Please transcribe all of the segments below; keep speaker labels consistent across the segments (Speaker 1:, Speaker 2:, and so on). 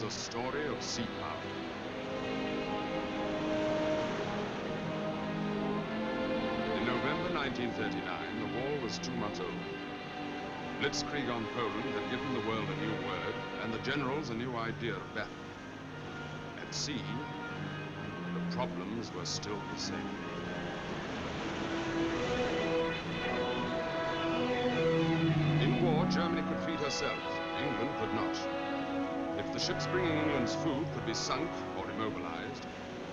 Speaker 1: a story of sea power. In November 1939, the war was 2 months old. Blitzkrieg on Poland had given the world a new word and the generals a new idea of battle. At sea, the problems were still the same. In war, Germany could feed herself. England could not. If the ships bringing England's food could be sunk or immobilized,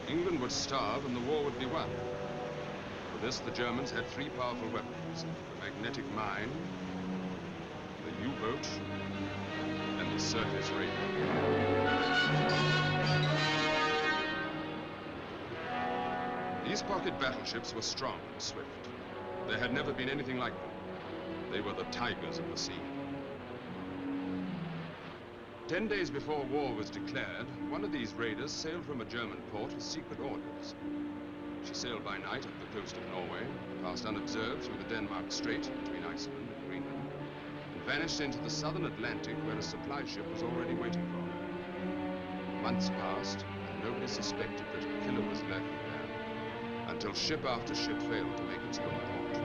Speaker 1: England would starve and the war would be won. For this, the Germans had 3 powerful weapons: the magnetic mine, the U-boat, and the surface radar. These pocket battleships were strong and swift. There had never been anything like them. They were the tigers of the sea. 10 days before war was declared, one of these raiders sailed from a German port with secret orders. She sailed by night up the coast of Norway, passed unobserved through the Denmark Strait between Iceland and Greenland, and vanished into the southern Atlantic where a supply ship was already waiting for her. Months passed, and nobody suspected that a killer was lurking there, until ship after ship failed to make its home port.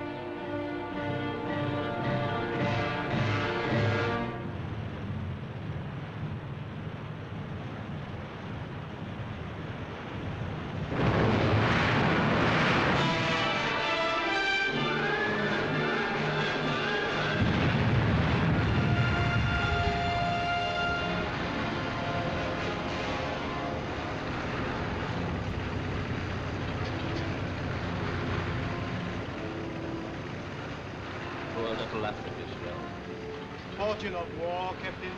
Speaker 2: Fortune of war, Captain.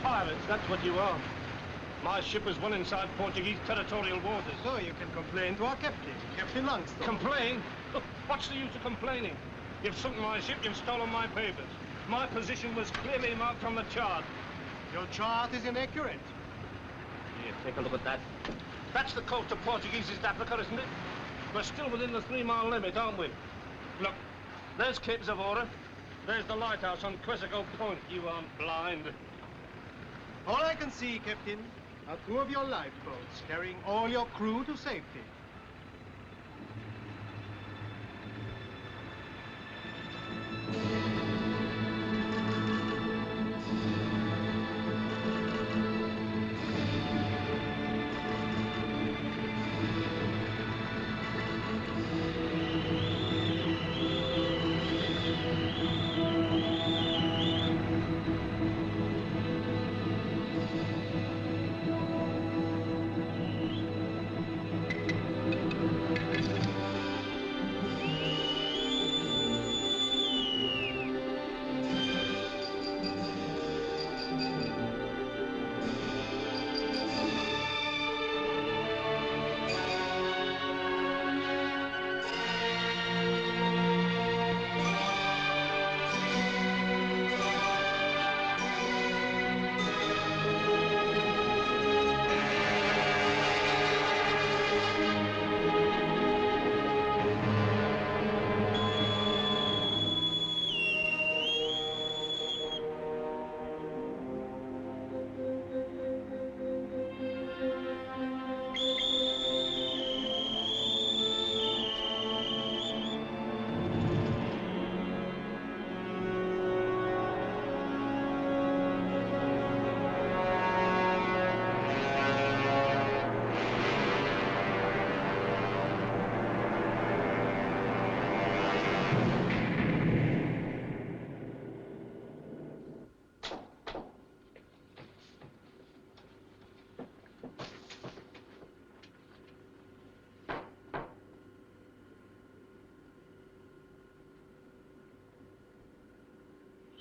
Speaker 3: Pirates, that's what you are. My ship is one inside Portuguese territorial waters.
Speaker 2: So you can complain to our captain, Captain Longstone.
Speaker 3: Complain? What's the use of complaining? You've sunk my ship, you've stolen my papers. My position was clearly marked on the chart.
Speaker 2: Your chart is inaccurate.
Speaker 3: Here, take a look at that. That's the coast of Portuguese East Africa, isn't it? We're still within the 3-mile limit, aren't we? Look, there's Cape Zavora. There's the lighthouse on Quesico Point. You aren't blind.
Speaker 2: All I can see, Captain, are 2 of your lifeboats carrying all your crew to safety.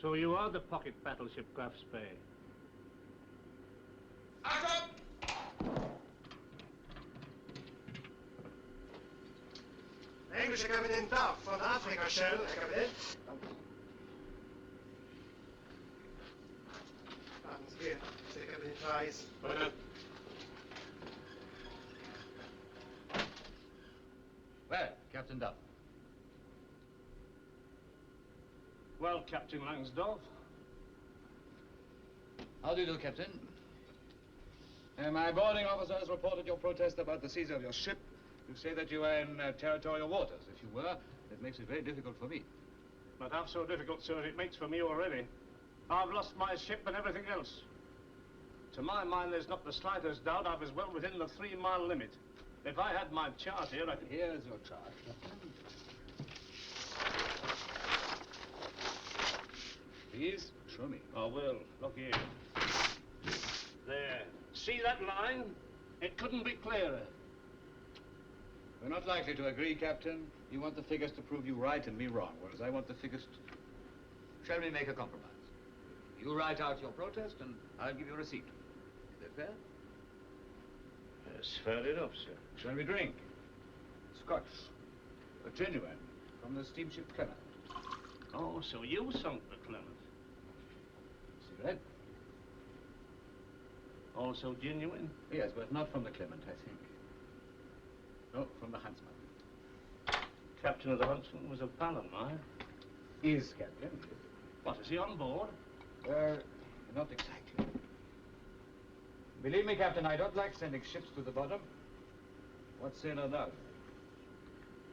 Speaker 3: So you are the pocket battleship Graf Spee.
Speaker 2: Englische kapitein Duff van de Afrika Shell, kapitein. Warten Sie hier, der Kapitän Price.
Speaker 4: Bitte. Well, Captain Duff.
Speaker 3: Well, Captain Langsdorff.
Speaker 4: How do you do, Captain? My boarding officer has reported your protest about the seizure of your ship. You say that you are in territorial waters. If you were, it makes it very difficult for me.
Speaker 3: Not half so difficult, sir, as it makes for me already. I've lost my ship and everything else. To my mind, there's not the slightest doubt I was well within the 3-mile limit. If I had my chart here, I could...
Speaker 4: Here's your chart, Captain. Please, show me.
Speaker 3: I will. Look here. There. See that line? It couldn't be clearer.
Speaker 4: We're not likely to agree, Captain. You want the figures to prove you right and me wrong, whereas I want the figures to... Shall we make a compromise? You write out your protest and I'll give you a receipt. Is that fair?
Speaker 3: Yes, fair enough, sir.
Speaker 4: Shall we drink? Scotch. A genuine from the steamship Clement.
Speaker 3: Oh, so you sunk the Clement.
Speaker 4: Cigarette?
Speaker 3: Also genuine?
Speaker 4: Yes, but not from the Clement, I think. No, from the Huntsman.
Speaker 3: Captain of the Huntsman was a pal of mine.
Speaker 4: Is Captain?
Speaker 3: What, is he on board?
Speaker 4: Not exactly. Believe me, Captain, I don't like sending ships to the bottom. What sin or that?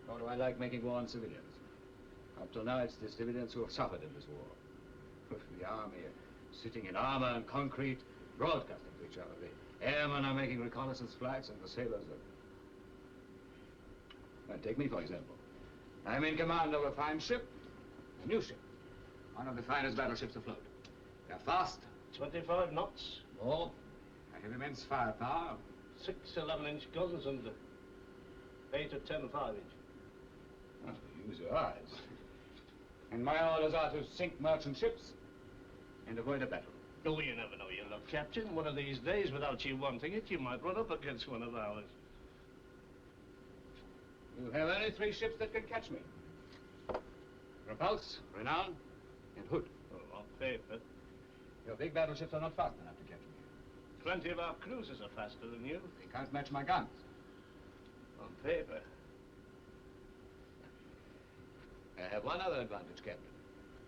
Speaker 4: Nor do I like making war on civilians. Up till now, it's the civilians who have suffered in this war. The army are sitting in armor and concrete, broadcasting to each other. The airmen are making reconnaissance flights, and the sailors are... Well, take me, for example. I'm in command of a fine ship, a new ship. One of the finest battleships afloat. They're fast.
Speaker 3: 25 knots.
Speaker 4: More. I have immense firepower.
Speaker 3: 6 11-inch guns and 8 or 10 5-inch.
Speaker 4: Well, use your eyes. And my orders are to sink merchant ships and avoid a battle.
Speaker 3: Oh, you never know your luck, Captain. One of these days, without you wanting it, you might run up against one of ours.
Speaker 4: You have only 3 ships that can catch me. Repulse, Renown, and Hood.
Speaker 3: Oh, on paper.
Speaker 4: Your big battleships are not fast enough to catch me.
Speaker 3: Plenty of our cruisers are faster than you.
Speaker 4: They can't match my guns.
Speaker 3: On paper.
Speaker 4: I have one other advantage, Captain.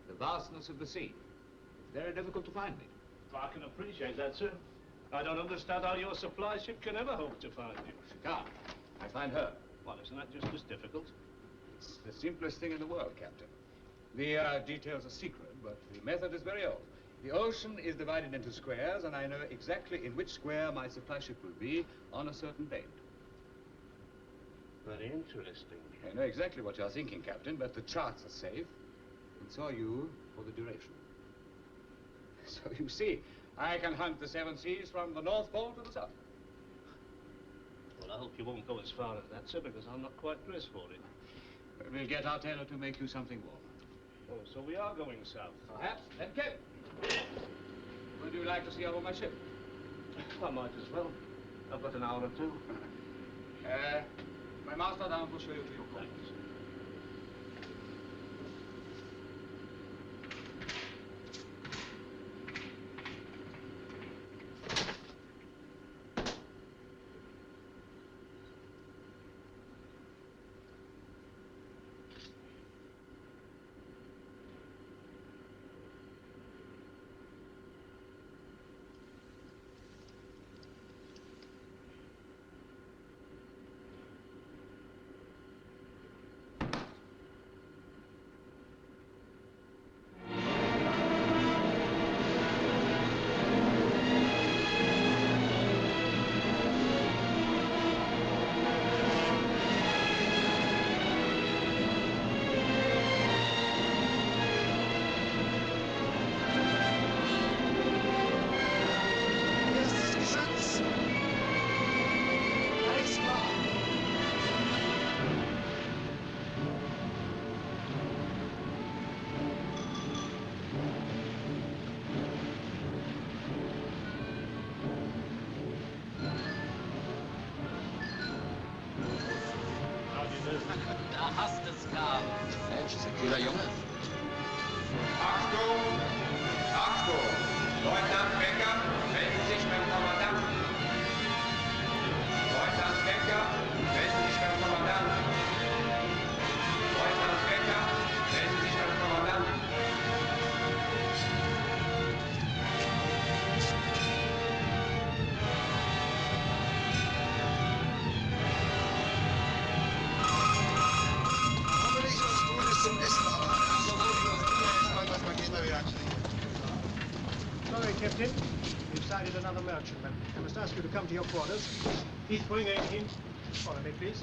Speaker 4: The vastness of the sea. It's very difficult to find me.
Speaker 3: I can appreciate that, sir. I don't understand how your supply ship can ever hope to find you.
Speaker 4: She can't. I find her.
Speaker 3: Well, isn't that just as difficult?
Speaker 4: It's the simplest thing in the world, Captain. The details are secret, but the method is very old. The ocean is divided into squares, and I know exactly in which square my supply ship will be on a certain date.
Speaker 3: Very interesting.
Speaker 4: I know exactly what you're thinking, Captain, but the charts are safe, and so are you for the duration. So you see, I can hunt the 7 seas from the North Pole to the South.
Speaker 3: Well, I hope you won't go as far as that, sir, because I'm not quite dressed for it.
Speaker 4: We'll get our tailor to make you something warm.
Speaker 3: Oh, so we are going south.
Speaker 4: Perhaps. Then go. Would you like to see over my ship?
Speaker 3: I might as well. I've got an hour or two.
Speaker 4: My master down will show you to your quarters.
Speaker 5: Da hast es, Graf.
Speaker 1: Mensch, ist ein kühler Junge.
Speaker 6: Achtung! Achtung! Leutnant Becker, melden Sie sich beim Kommandanten. Leutnant Becker, melden Sie sich beim Kommandanten.
Speaker 2: Captain. We've sighted another merchantman. I must ask you to come to your quarters. He's pulling anchor in. Follow me, please.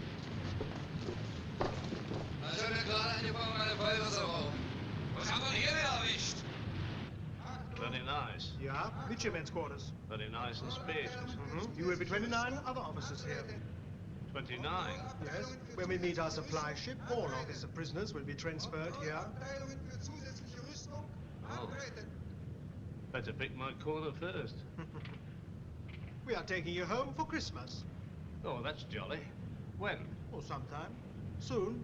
Speaker 6: Also eine klare Angebung an der Feuerwehrsache. Was haben wir hier wieder erwischt?
Speaker 3: Very nice.
Speaker 2: Yeah, midshipmen's quarters.
Speaker 3: Very nice and spacious.
Speaker 2: You will be 29 other officers here.
Speaker 3: 29.
Speaker 2: Yes. When we meet our supply ship, all officer prisoners will be transferred here.
Speaker 3: Oh. Better pick my corner first.
Speaker 2: We are taking you home for Christmas.
Speaker 3: Oh, that's jolly. When?
Speaker 2: Or sometime. Soon.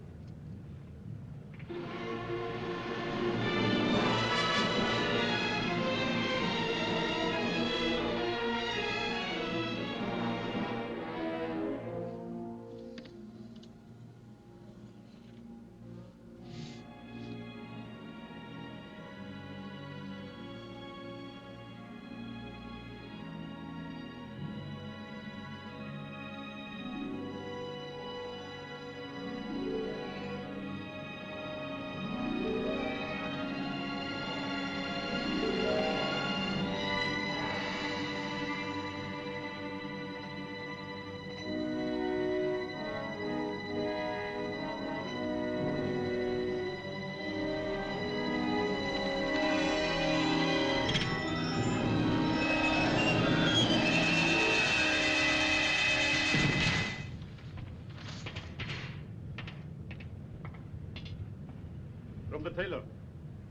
Speaker 7: From the tailor.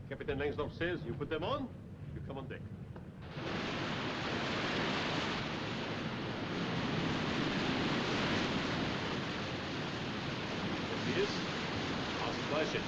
Speaker 7: Captain Langsdorff says you put them on, you come on deck. This is our supply ship.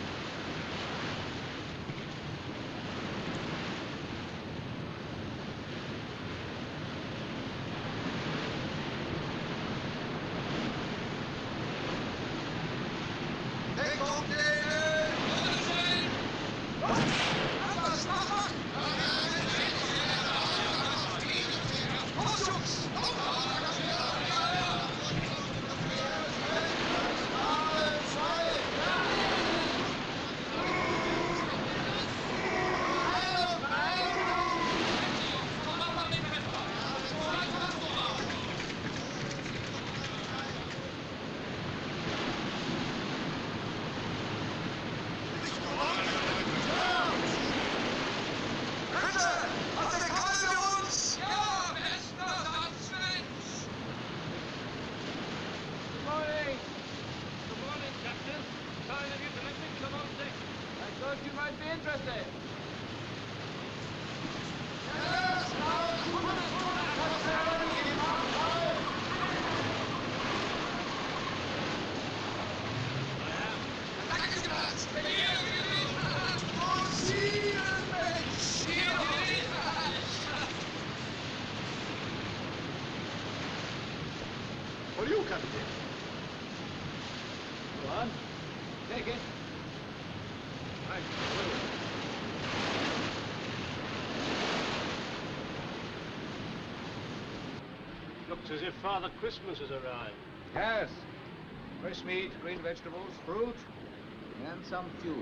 Speaker 7: For you, Captain.
Speaker 4: Go on. Take it.
Speaker 7: Right.
Speaker 3: Looks as if Father Christmas has arrived.
Speaker 4: Yes. Fresh meat, green vegetables, fruit, and some fuel.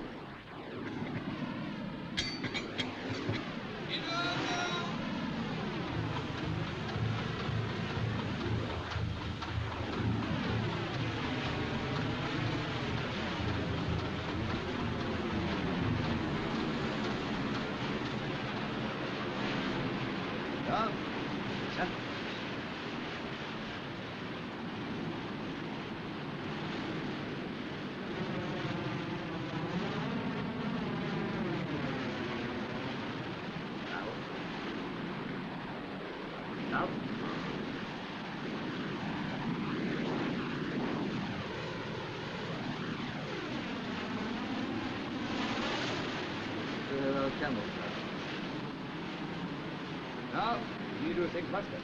Speaker 4: Ja? Ja? Now? Camel. Now, you do things much better.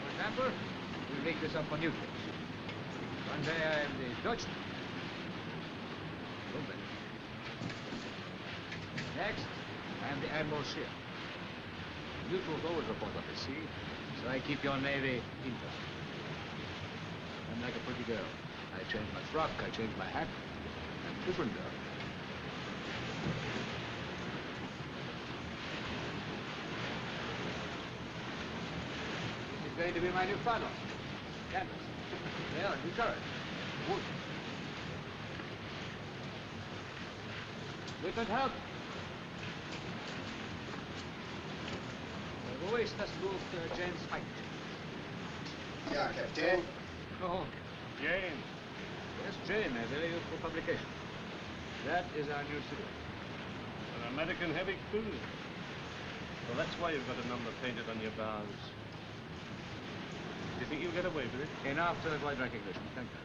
Speaker 4: For example, we make this up for Newton. One day I am the Deutschland. Good. Next, I am the Admiral's ship. Neutrals always report on the sea, so I keep your navy intact. I'm like a pretty girl. I change my frock, I change my hat. I'm a different girl. going to be my new funnel. Canvas. There, new turret. Wood. We could help. Wo ist das Buch James White?
Speaker 2: Ja, Captain.
Speaker 4: Oh, Jane. Yes, Jane, a very useful publication. That is our new cigarette.
Speaker 3: An American heavy cruiser. Well, that's why you've got a number painted on your bows. Do you think you'll get away with it?
Speaker 4: Enough to avoid recognition, thank you.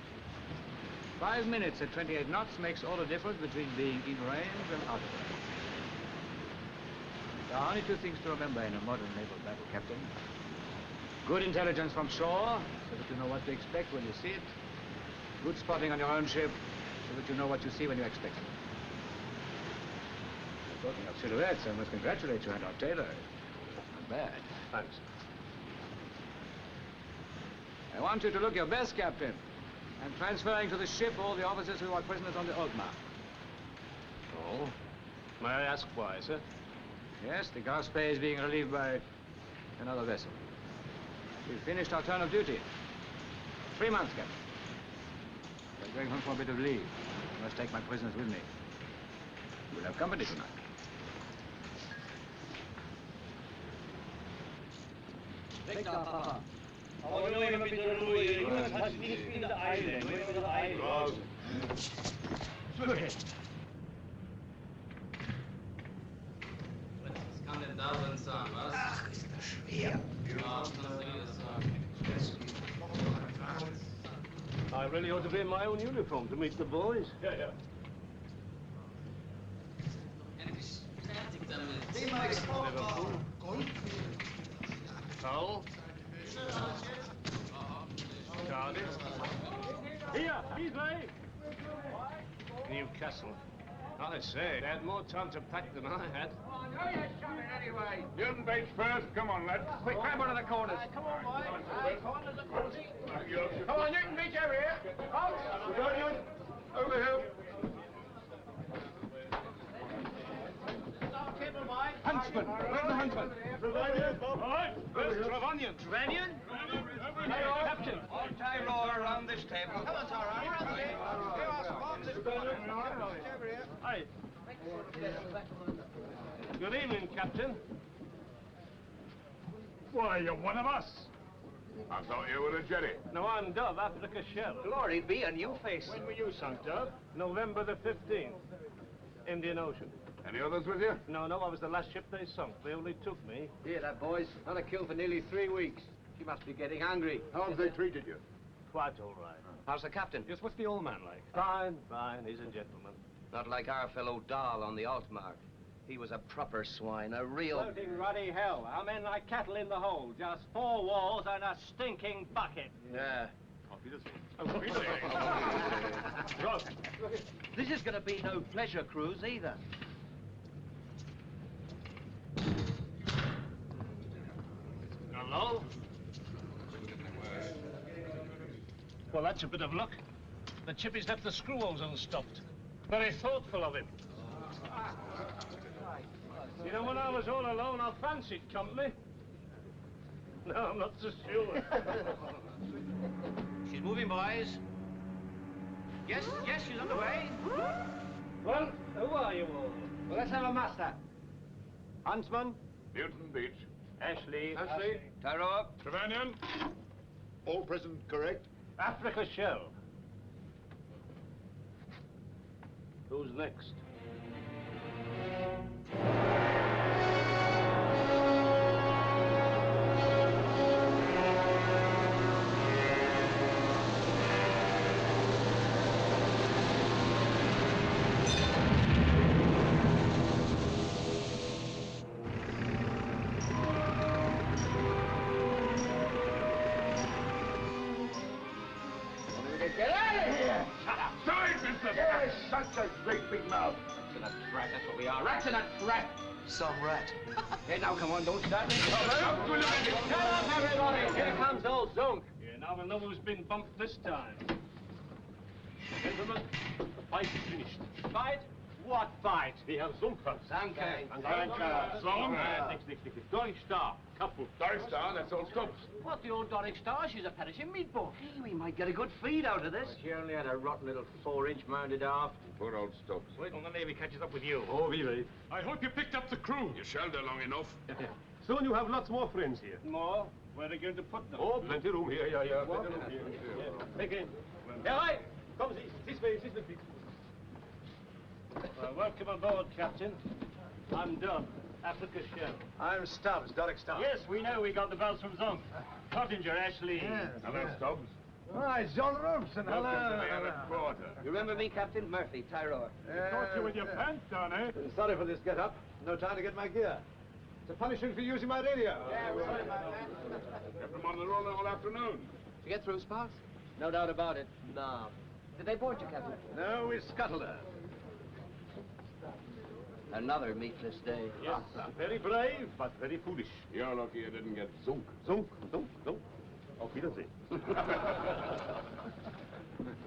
Speaker 4: 5 minutes at 28 knots makes all the difference between being in range and out of range. There are only 2 things to remember in a modern naval battle, Captain. Good intelligence from shore, so that you know what to expect when you see it. Good spotting on your own ship, so that you know what you see when you expect it. Talking of silhouettes, I must congratulate you and our tailor. Not bad.
Speaker 3: Thanks.
Speaker 4: I want you to look your best, Captain. I'm transferring to the ship all the officers who are prisoners on the Altmark.
Speaker 3: Oh? May I ask why, sir?
Speaker 4: Yes, the Graf Spee is being relieved by another vessel. We've finished our turn of duty. 3 months, Captain. I'm going home for a bit of leave. I must take my prisoners with me. We'll have company tonight.
Speaker 5: Weg da, Papa. Aber nur immer bitte Ruhe. Jungs hat nicht viel Eile. Nur immer Eile.
Speaker 3: Gut.
Speaker 5: Was kann denn da drin sein, was? Ach, ist das schwer. Ja, was kannst du wieder sagen?
Speaker 3: I really ought to be in my own uniform to meet the boys.
Speaker 7: Ja, ja.
Speaker 5: Endlich fertig damit.
Speaker 2: Thema Export.
Speaker 3: Powell? Charlie?
Speaker 7: Here, Beasley!
Speaker 3: Newcastle. I say, they had more time to pack than I had.
Speaker 7: Newton Bates first. Come on, lads.
Speaker 4: Quick, grab one of the corners.
Speaker 7: Come on, Newton Beach over here. Go, Newton. Over here.
Speaker 4: Huntsman! Where's the huntsman?
Speaker 7: All right.
Speaker 3: Where's Trevanion? Trevanion? Captain.
Speaker 5: All tie roller around this table. Come on, it's all right.
Speaker 3: Hi. Good evening, Captain.
Speaker 7: Why, you're one of us. I thought you were a jetty.
Speaker 3: No, I'm Dove, Africa Shell.
Speaker 5: Glory be a new face.
Speaker 7: When were you sunk, Dove?
Speaker 3: November the 15th. Indian Ocean.
Speaker 7: Any others with you?
Speaker 3: No, I was the last ship they sunk. They only took me.
Speaker 8: Hear that, boys? Not a kill for nearly 3 weeks. She must be getting hungry.
Speaker 7: How have they treated you?
Speaker 3: Quite all right.
Speaker 8: How's the captain?
Speaker 3: Yes, what's the old man like? Fine. He's a gentleman.
Speaker 8: Not like our fellow Dahl on the Altmark. He was a proper swine, a real...
Speaker 3: Floating ruddy hell. Our men like cattle in the hold. Just 4 walls and a stinking bucket.
Speaker 8: Yeah.
Speaker 7: Ross.
Speaker 5: This is going to be no pleasure cruise either.
Speaker 3: Hello? Well, that's a bit of luck. The chippy's left the screw holes unstopped. Very thoughtful of him. You know, when I was all alone, I fancied company. No, I'm not so sure.
Speaker 5: She's moving, boys. Yes, she's on the way.
Speaker 3: Well, who are you all?
Speaker 4: Well, let's have a muster. Huntsman?
Speaker 7: Newton Beach.
Speaker 3: Ashley.
Speaker 4: Tyro up.
Speaker 7: Trevanion. All present correct?
Speaker 3: Africa Shell. Who's next?
Speaker 4: Get out of here!
Speaker 7: Side, mister! Yes, such a great big mouth.
Speaker 8: Rats in a trap, that's what we are. Rats in a trap!
Speaker 5: Some rat.
Speaker 4: Hey, now, come on, don't start me.
Speaker 7: Shut
Speaker 4: up, everybody! Here comes old Zunk.
Speaker 3: Yeah, now we'll know who's been bumped this time. Gentlemen, the fight is finished.
Speaker 4: Fight?
Speaker 5: What fight?
Speaker 7: Die Herr Sumpfer.
Speaker 8: Danke.
Speaker 7: Danke. Song? Nix. Doric Star. Couple.
Speaker 6: Doric Star, that's old Stubbs.
Speaker 5: What, the old Doric Star? She's a perishing meatball.
Speaker 8: Hey, we might get a good feed out of this.
Speaker 4: She only had a rotten little 4-inch mounted aft.
Speaker 6: Poor old Stubbs.
Speaker 7: Wait till the Navy catches up with you.
Speaker 6: Oh, really?
Speaker 1: I hope you picked up the crew. You shelled her long enough.
Speaker 7: Soon you have lots more friends here.
Speaker 3: More? Where are you going to put them?
Speaker 7: Oh, plenty room here, yeah. Plenty room here. Take in. Yeah, right. Come, this way, please.
Speaker 3: Well, welcome aboard, Captain. I'm Dub, Africa's chef.
Speaker 2: I'm Stubbs, Doric Stubbs.
Speaker 3: Yes, we know we got the bells from Zunk. Cottinger, Ashley.
Speaker 6: Hello, Stubbs.
Speaker 2: Hi, it's John Robson.
Speaker 6: Welcome to the Abbott Quarter.
Speaker 8: You remember me, Captain? Murphy, Tyrone.
Speaker 2: Caught you with your pants down, eh? Sorry for this get-up. No time to get my gear. It's a punishment for using my radio.
Speaker 6: Kept them on the roll all afternoon.
Speaker 8: Did you get through, Sparks?
Speaker 4: No doubt about it.
Speaker 8: No. Did they board you, Captain?
Speaker 2: No, we scuttled her.
Speaker 8: Another meatless day.
Speaker 7: Yes, very brave, but very foolish.
Speaker 6: You're lucky you didn't get zunk.
Speaker 7: Zunk. Auf Wiedersehen.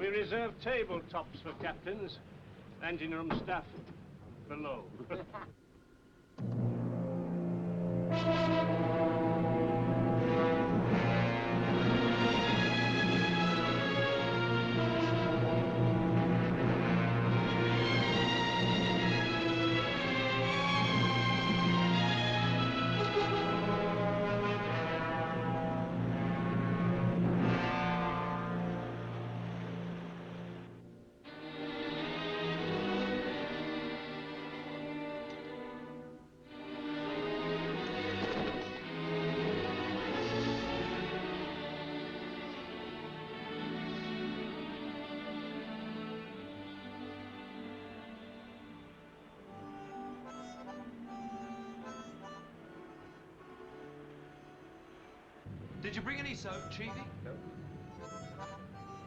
Speaker 3: We reserve tabletops for captains. Engine room staff below.
Speaker 2: Did you bring any soap, Chiefy?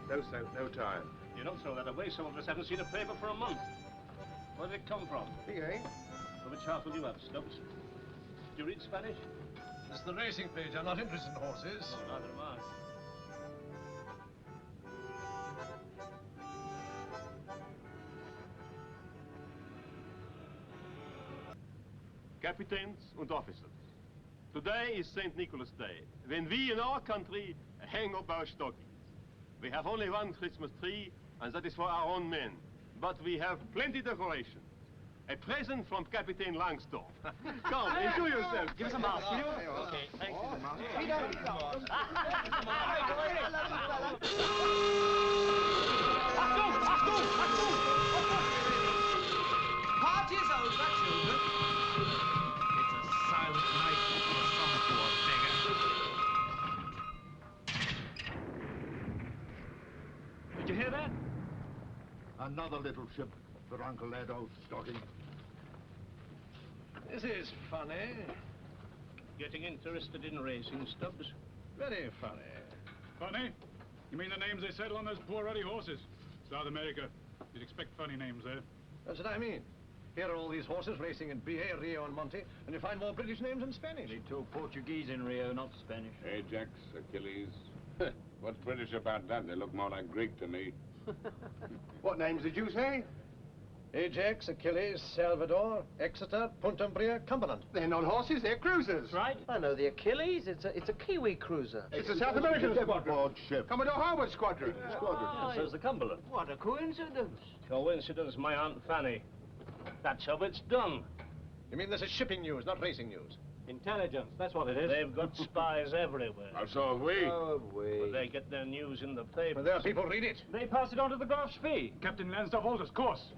Speaker 6: No soap, no time.
Speaker 3: You don't throw that away. Some of us haven't seen a paper for a month. Where did it come from?
Speaker 2: Okay.
Speaker 3: Well, which half will you have, Stubbs? Do you read Spanish?
Speaker 2: It's the racing page. I'm not interested in horses.
Speaker 3: Oh, neither am I.
Speaker 7: Captains and officers. Today is St. Nicholas Day, when we in our country hang up our stockings. We have only one Christmas tree, and that is for our own men. But we have plenty decoration. A present from Captain Langsdorff. Come, enjoy yourself.
Speaker 5: Give us a mouth, will you?
Speaker 3: Okay, thanks.
Speaker 2: Party's over, children. It's a silent night for some poor beggar.
Speaker 3: Did you hear that?
Speaker 9: Another little ship for Uncle Edo's stocking.
Speaker 2: This is funny.
Speaker 3: Getting interested in racing, Stubbs?
Speaker 2: Very funny.
Speaker 10: Funny? You mean the names they settle on those poor ruddy horses? South America. You'd expect funny names there.
Speaker 2: That's what I mean. Here are all these horses racing in Bia, Rio, and Monte, and you find more British names than Spanish.
Speaker 4: They talk Portuguese in Rio, not Spanish.
Speaker 6: Ajax, Achilles. What's British about that? They look more like Greek to me.
Speaker 2: What names did you say? Ajax, Achilles, Salvador, Exeter, Puntumbria, Cumberland. They're not horses, they're cruisers.
Speaker 3: Right?
Speaker 8: I know the Achilles. It's a Kiwi cruiser.
Speaker 2: It's a South American squadron.
Speaker 9: Ship.
Speaker 2: Commodore Howard squadron.
Speaker 3: So's the Cumberland.
Speaker 8: What a coincidence.
Speaker 3: Coincidence, my Aunt Fanny. That's how it's done.
Speaker 2: You mean this is shipping news, not racing news?
Speaker 3: Intelligence, that's what it is. They've got spies everywhere.
Speaker 6: So have we.
Speaker 8: Oh,
Speaker 3: But they get their news in the paper.
Speaker 2: Well, there people read it.
Speaker 3: They pass it on to the Graf Spee.
Speaker 10: Captain Lansdorff Aldous, course.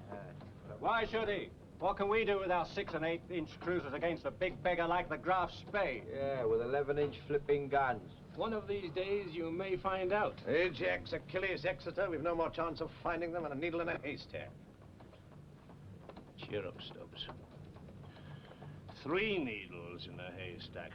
Speaker 5: Why should he? What can we do with our 6- and 8-inch cruisers against a big beggar like the Graf Spee?
Speaker 8: Yeah, with 11-inch flipping guns.
Speaker 3: One of these days, you may find out.
Speaker 2: Ajax, Achilles, Exeter, we've no more chance of finding them than a needle in a haystack.
Speaker 3: Cheer up, Stubbs. 3 needles in a haystack.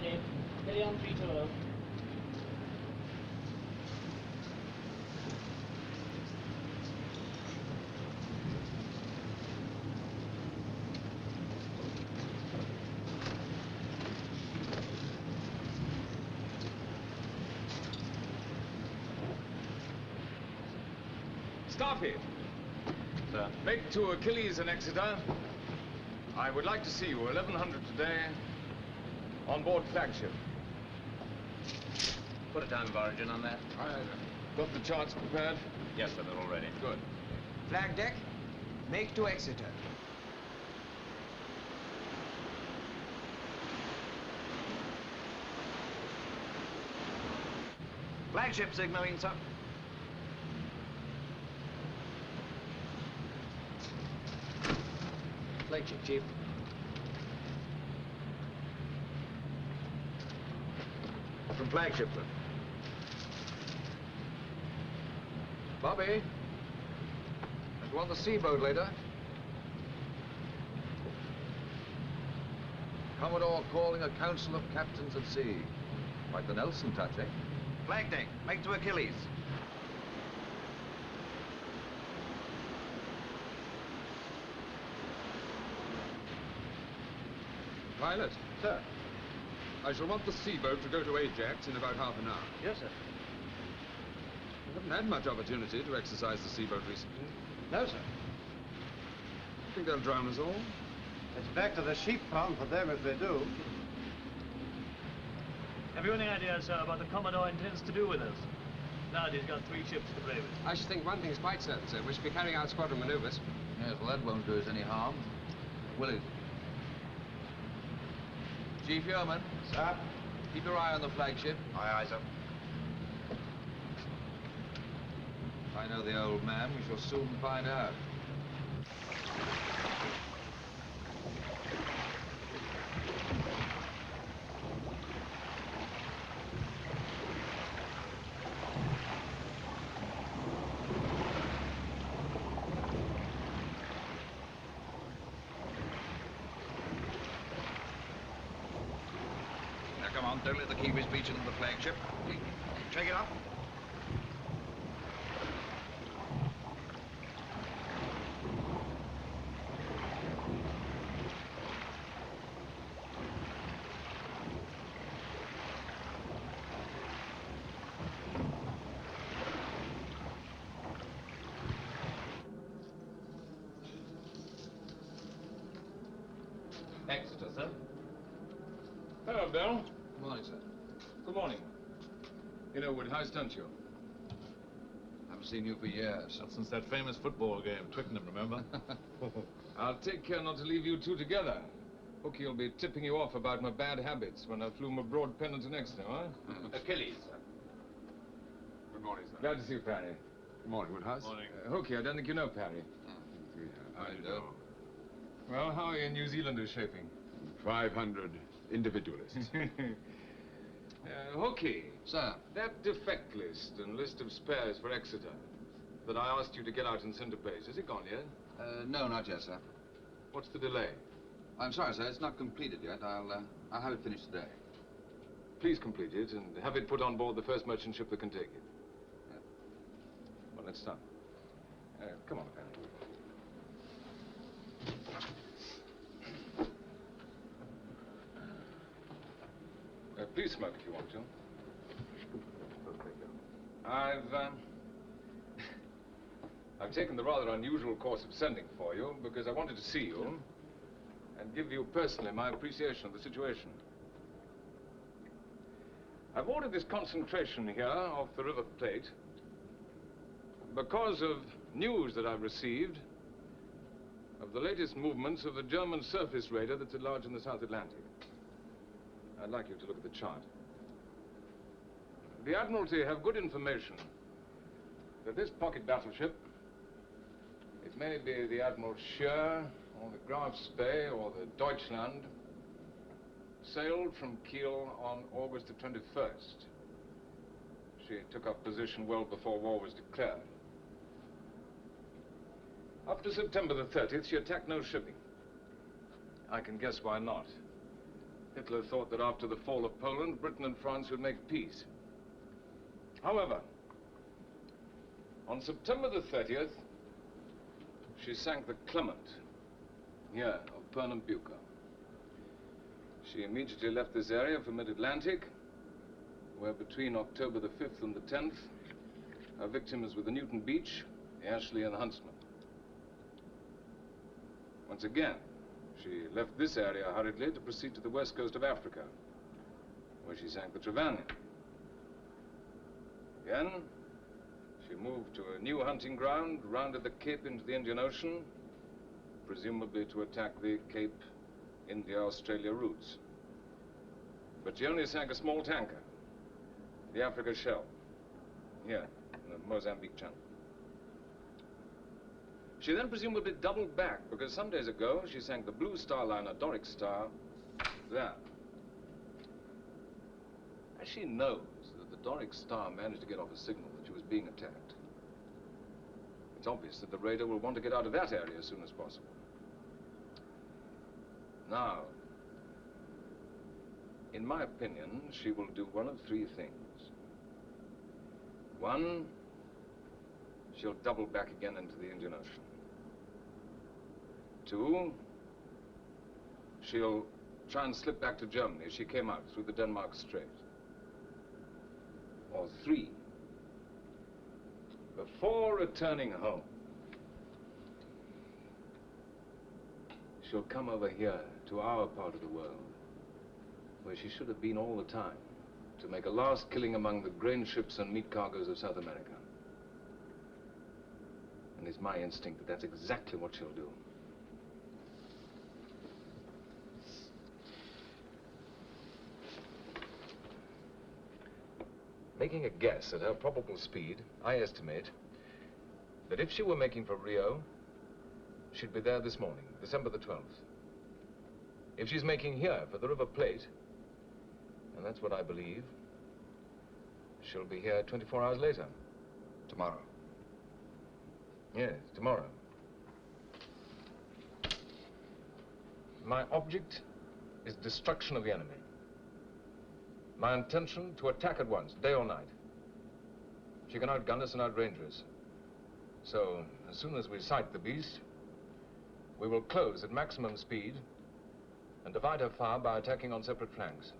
Speaker 5: steady. Steady on 320.
Speaker 1: Stop it.
Speaker 3: Sir.
Speaker 1: Make to Achilles and Exeter. I would like to see you 1100 today on board flagship.
Speaker 8: Put a time of origin on that.
Speaker 1: Got the charts prepared?
Speaker 3: Yes, sir, they're all ready.
Speaker 1: Good.
Speaker 11: Flag deck, make to Exeter.
Speaker 8: Flagship signaling, sir.
Speaker 11: Flagship, Chief.
Speaker 8: From flagship, sir.
Speaker 4: Bobby, you want the seaboat later? Commodore calling a council of captains at sea. Like the Nelson touch, eh?
Speaker 8: Flag deck, make to Achilles.
Speaker 1: Pilot.
Speaker 2: Sir.
Speaker 1: I shall want the seaboat to go to Ajax in about half an hour.
Speaker 2: Yes, sir.
Speaker 1: I haven't had much opportunity to exercise the seaboat recently.
Speaker 2: No, sir.
Speaker 1: Think they'll drown us all?
Speaker 2: It's back to the sheep pound for them if they do.
Speaker 5: Have you any idea, sir, what the Commodore intends to do with us? Now that he's got 3 ships to play with.
Speaker 11: I should think one thing's quite certain, sir. We should be carrying out squadron maneuvers.
Speaker 4: Yes, well, that won't do us any harm. Will it? Chief Yeoman.
Speaker 2: Sir?
Speaker 4: Keep your eye on the flagship.
Speaker 8: Aye, aye, sir.
Speaker 4: If I know the old man, we shall soon find out.
Speaker 8: Now, come on, don't let the Kiwis beach into the flagship. Take it up.
Speaker 1: Exeter, sir. Hello, Bill.
Speaker 4: Good morning, sir.
Speaker 1: Good morning. You know Woodhouse, don't you?
Speaker 4: Haven't seen you for years.
Speaker 9: Not since that famous football game, Twickenham, remember?
Speaker 1: I'll take care not to leave you two together. Hooky will be tipping you off about my bad habits when I flew my broad pennant in Exeter, huh?
Speaker 8: Achilles, sir.
Speaker 1: Good morning, sir. Glad to see you, Parry. Good morning, Woodhouse.
Speaker 9: Morning.
Speaker 1: Hooky, I don't think you know Parry.
Speaker 4: I do.
Speaker 1: Well, how are your New Zealanders shaping?
Speaker 12: 500 individualists.
Speaker 1: Hooky.
Speaker 4: Sir.
Speaker 1: That defect list and list of spares for Exeter that I asked you to get out and send to base, is it gone yet?
Speaker 4: No, not yet, sir.
Speaker 1: What's the delay?
Speaker 4: I'm sorry, sir. It's not completed yet. I'll have it finished today.
Speaker 1: Please complete it and have it put on board the first merchant ship that can take it.
Speaker 4: Yeah.
Speaker 1: Well, let's start. Come on, Parry. Please smoke if you want to. I've taken the rather unusual course of sending for you because I wanted to see you and give you personally my appreciation of the situation. I've ordered this concentration here off the River Plate because of news that I've received of the latest movements of the German surface raider that's at large in the South Atlantic. I'd like you to look at the chart. The Admiralty have good information that this pocket battleship, it may be the Admiral Scheer, or the Graf Spee, or the Deutschland, sailed from Kiel on August the 21st. She took up position well before war was declared. Up to September the 30th, she attacked no shipping. I can guess why not.
Speaker 13: Hitler thought that after the fall of Poland, Britain and France would make peace. However, on September the 30th, she sank the Clement, here of Pernambuco. She immediately left this area for mid-Atlantic, where between October the 5th and the 10th, her victims were the Newton Beach, the Ashley, and the Huntsman. Once again, she left this area hurriedly to proceed to the west coast of Africa, where she sank the Trevanion. Again, she moved to a new hunting ground, rounded the Cape into the Indian Ocean, presumably to attack the Cape, India, Australia routes. But she only sank a small tanker, the Africa Shell, here in the Mozambique Channel. She then presumably doubled back, because some days ago she sank the Blue Star liner Doric Star there. As she knows that the Doric Star managed to get off a signal that she was being attacked, it's obvious that the raider will want to get out of that area as soon as possible. Now, in my opinion, she will do one of three things. One, she'll double back again into the Indian Ocean. Two, she'll try and slip back to Germany as she came out through the Denmark Strait. Or three, before returning home, she'll come over here to our part of the world, where she should have been all the time, to make a last killing among the grain ships and meat cargoes of South America. And it's my instinct that that's exactly what she'll do. Making a guess at her probable speed, I estimate that if she were making for Rio, she'd be there this morning, December the 12th. If she's making here for the River Plate, and that's what I believe, she'll be here 24 hours later. Tomorrow. Yes, tomorrow. My object is destruction of the enemy. My intention to attack at once, day or night. She can outgun us and outrange us. So, as soon as we sight the beast, we will close at maximum speed and divide her fire by attacking on separate flanks.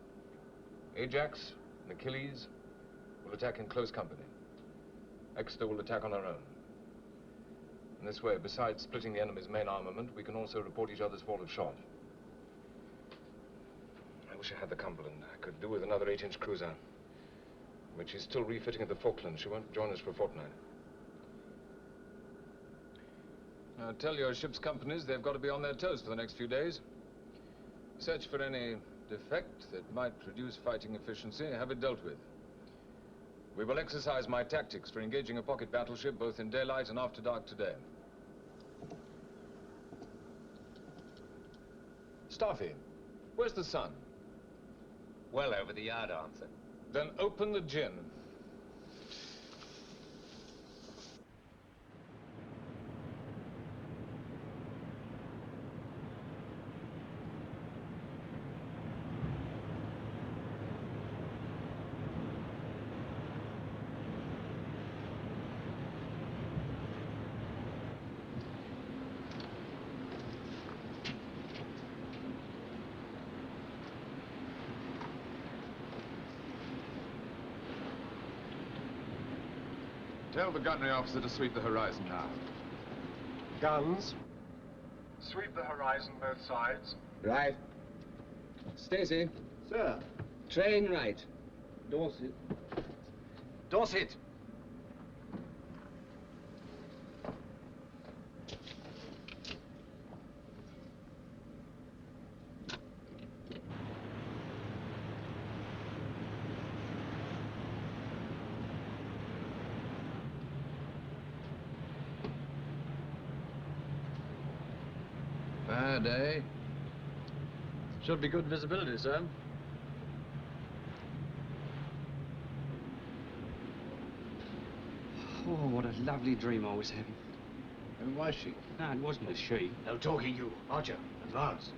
Speaker 13: Ajax and Achilles will attack in close company. Exeter will attack on her own. In this way, besides splitting the enemy's main armament, we can also report each other's fall of shot. I wish I had the Cumberland. I could do with another 8-inch cruiser. But she's still refitting at the Falklands. She won't join us for a fortnight. Now, tell your ship's companies they've got to be on their toes for the next few days. Search for any defect that might reduce fighting efficiency, have it dealt with. We will exercise my tactics for engaging a pocket battleship both in daylight and after dark today. Staffy, where's the sun?
Speaker 8: Well over the yard arm, sir.
Speaker 13: Then open the gin.
Speaker 1: Tell the gunnery officer to sweep the horizon now.
Speaker 2: Guns. Sweep the horizon both sides.
Speaker 11: Right. Stacy.
Speaker 2: Sir.
Speaker 11: Train right. Dorset.
Speaker 2: Dorset.
Speaker 11: Bad day. Should be good visibility, sir.
Speaker 14: Oh, what a lovely dream I was having.
Speaker 11: Who was she?
Speaker 14: No, it wasn't a she.
Speaker 2: No talking, you. Archer, advance.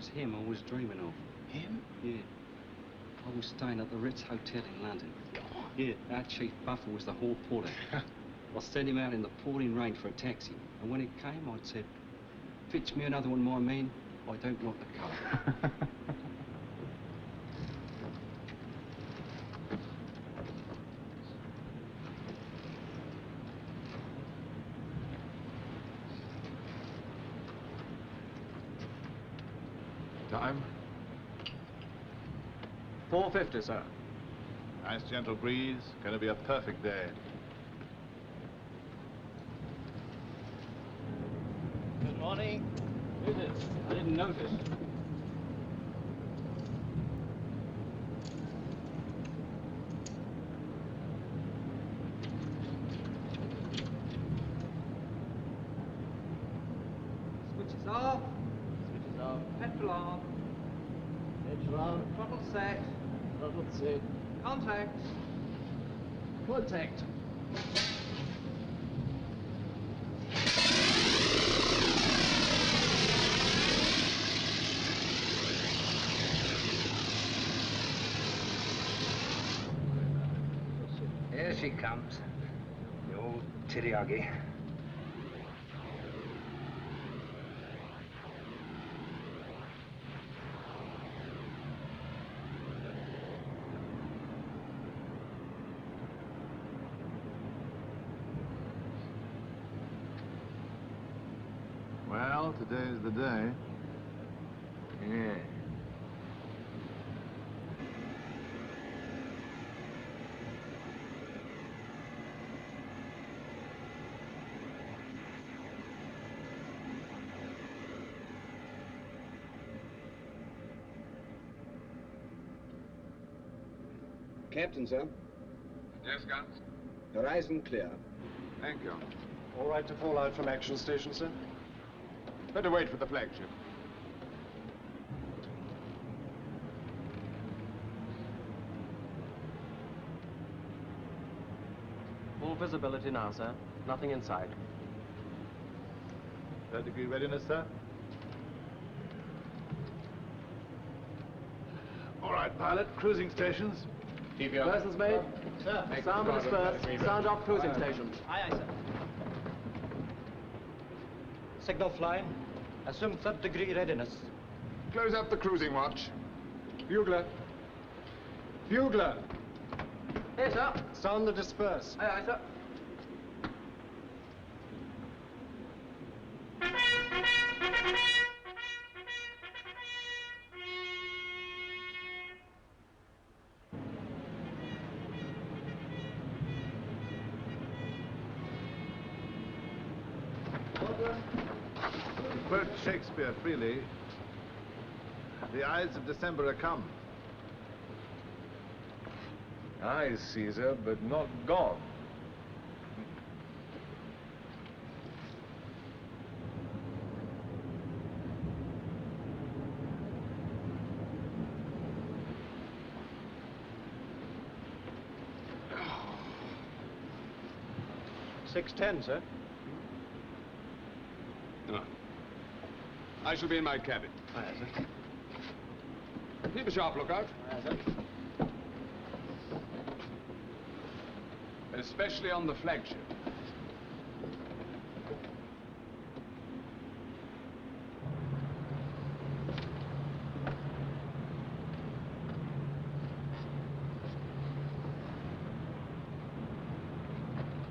Speaker 14: was him I was dreaming of.
Speaker 11: Him?
Speaker 14: Yeah. I was staying at the Ritz Hotel in London. Yeah, our chief buffer was the hall porter. I sent him out in the pouring rain for a taxi. And when it came, I'd said, fetch me another one, my man. I don't want the colour.
Speaker 12: Time?
Speaker 11: 4:50, sir.
Speaker 9: Nice gentle breeze. Gonna be a perfect day.
Speaker 3: Good morning. Who's it? I didn't notice.
Speaker 14: Switches off.
Speaker 3: Switches off.
Speaker 14: Petrol on.
Speaker 3: Petrol on.
Speaker 14: Throttle set.
Speaker 3: Throttle set.
Speaker 14: Contact.
Speaker 3: Contact.
Speaker 8: Here she comes. The old Tiriagi.
Speaker 9: Well, today's the day.
Speaker 8: Yeah.
Speaker 11: Captain, sir.
Speaker 12: Yes, Gun?
Speaker 11: Horizon clear.
Speaker 12: Thank you.
Speaker 2: All right to fall out from action station, sir?
Speaker 12: Better wait for the flagship.
Speaker 15: Full visibility now, sir. Nothing in sight.
Speaker 9: 3rd-degree readiness, sir. All right, pilot. Cruising stations.
Speaker 12: Keep your...
Speaker 15: Persons made.
Speaker 2: Sir.
Speaker 15: Sound and disperse. Sound off cruising stations.
Speaker 3: Aye, aye, sir. Signal flying. Assume 3rd-degree readiness.
Speaker 12: Close up the cruising watch.
Speaker 2: Bugler. Bugler.
Speaker 15: Yes, sir.
Speaker 2: Sound the disperse.
Speaker 15: Aye, aye, sir.
Speaker 9: To quote Shakespeare freely, the Ides of December are come.
Speaker 13: Aye, Caesar, but not gone.
Speaker 2: $6.10, sir.
Speaker 1: No. I shall be in my cabin.
Speaker 2: Aye, sir.
Speaker 1: Keep a sharp lookout.
Speaker 2: Aye, sir.
Speaker 1: Especially on the flagship.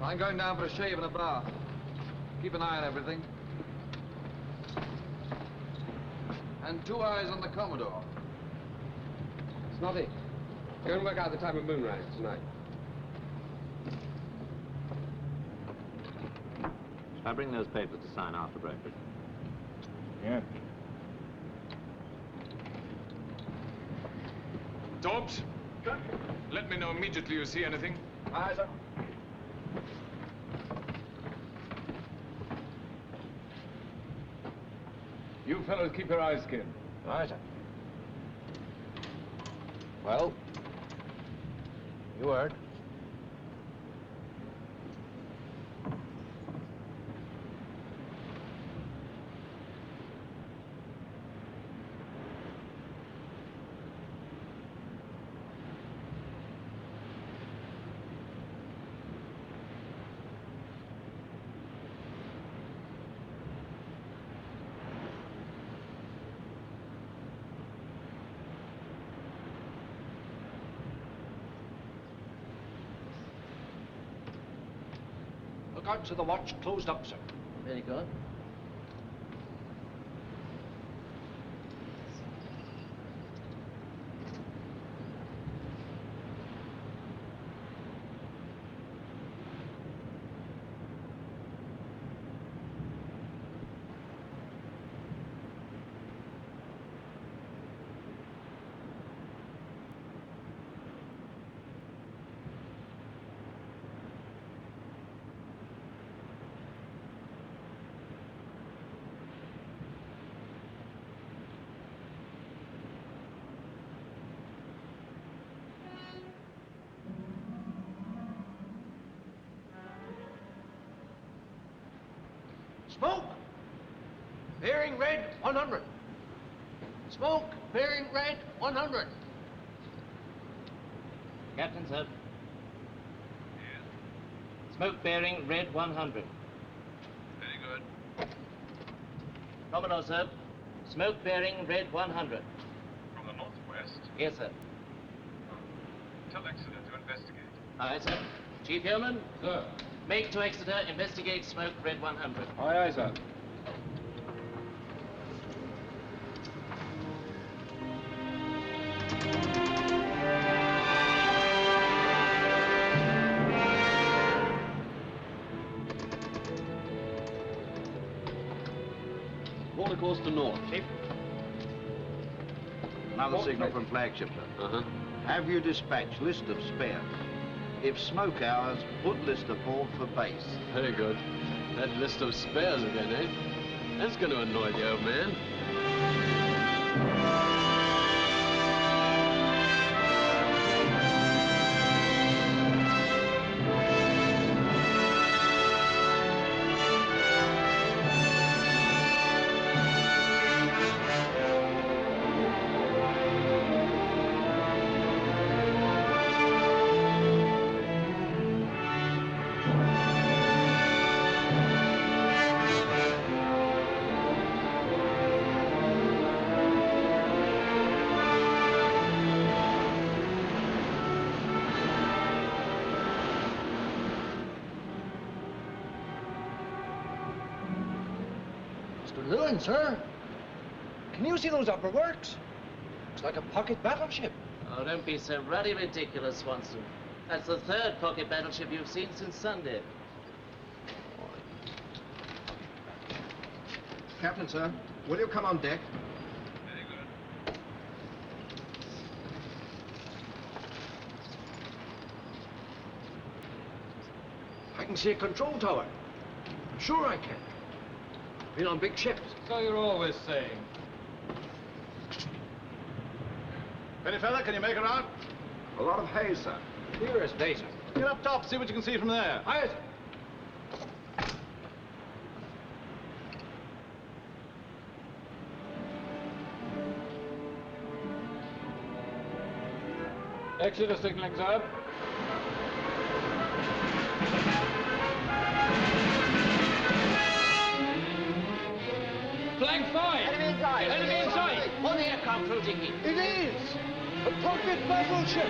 Speaker 11: I'm going down for a shave and a bath. Keep an eye on everything. And 2 eyes on the Commodore.
Speaker 15: Snotty, go and work out the time of moonrise tonight.
Speaker 16: I bring those papers to sign after breakfast.
Speaker 9: Yeah.
Speaker 1: Dobbs, let me know immediately you see anything.
Speaker 2: Aye, sir.
Speaker 13: You fellows keep your eyes skinned.
Speaker 2: Aye, sir.
Speaker 13: Well?
Speaker 2: You heard.
Speaker 5: Records of the watch closed up, sir.
Speaker 3: Very good.
Speaker 5: Smoke! Bearing red 100. Smoke! Bearing red 100.
Speaker 3: Captain, sir.
Speaker 6: Yes.
Speaker 3: Smoke bearing red 100.
Speaker 6: Very good.
Speaker 3: Commodore, sir. Smoke bearing red 100.
Speaker 6: From the northwest,
Speaker 3: Yes, sir.
Speaker 6: tell Exeter to investigate.
Speaker 3: Aye, sir. Chief Yeoman,
Speaker 10: Sir.
Speaker 3: make to Exeter, investigate smoke red 100.
Speaker 10: Aye, aye, sir.
Speaker 14: Water course to north.
Speaker 3: Chief.
Speaker 17: Another signal from flagship, sir.
Speaker 14: Uh-huh.
Speaker 17: Have you dispatched list of spares? If smoke hours, put list aboard for base.
Speaker 14: Very good. That list of spares again, eh? That's going to annoy the old man.
Speaker 5: Mr. Lewin, sir. Can you see those upper works? Looks like a pocket battleship.
Speaker 3: Oh, don't be so ruddy ridiculous, Swanson. That's the third pocket battleship you've seen since Sunday.
Speaker 11: Captain, sir, will you come on deck?
Speaker 6: Very good.
Speaker 5: I can see a control tower. Sure I can. Been on big ships.
Speaker 4: So you're always saying.
Speaker 9: Penny fella, can you make her out?
Speaker 11: A lot of hay, sir.
Speaker 5: Clear as day, sir.
Speaker 9: Get up top, see what you can see from there.
Speaker 5: Aye, sir.
Speaker 10: Exeter signaling, sir. Flank 5!
Speaker 3: Enemy in sight!
Speaker 10: Enemy in sight!
Speaker 3: On the aircraft crew, Dickie.
Speaker 5: It is! A pocket battleship!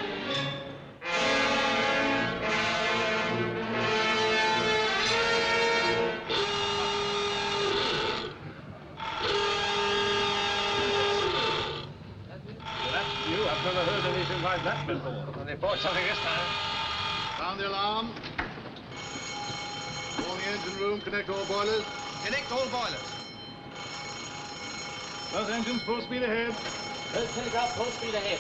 Speaker 10: That's new. I've never heard anything like that before.
Speaker 2: Well, they bought something this time.
Speaker 9: Sound the alarm. Warn the engine room, connect all boilers.
Speaker 11: Connect all boilers.
Speaker 9: Both engines full speed ahead.
Speaker 3: Let's take up full speed ahead.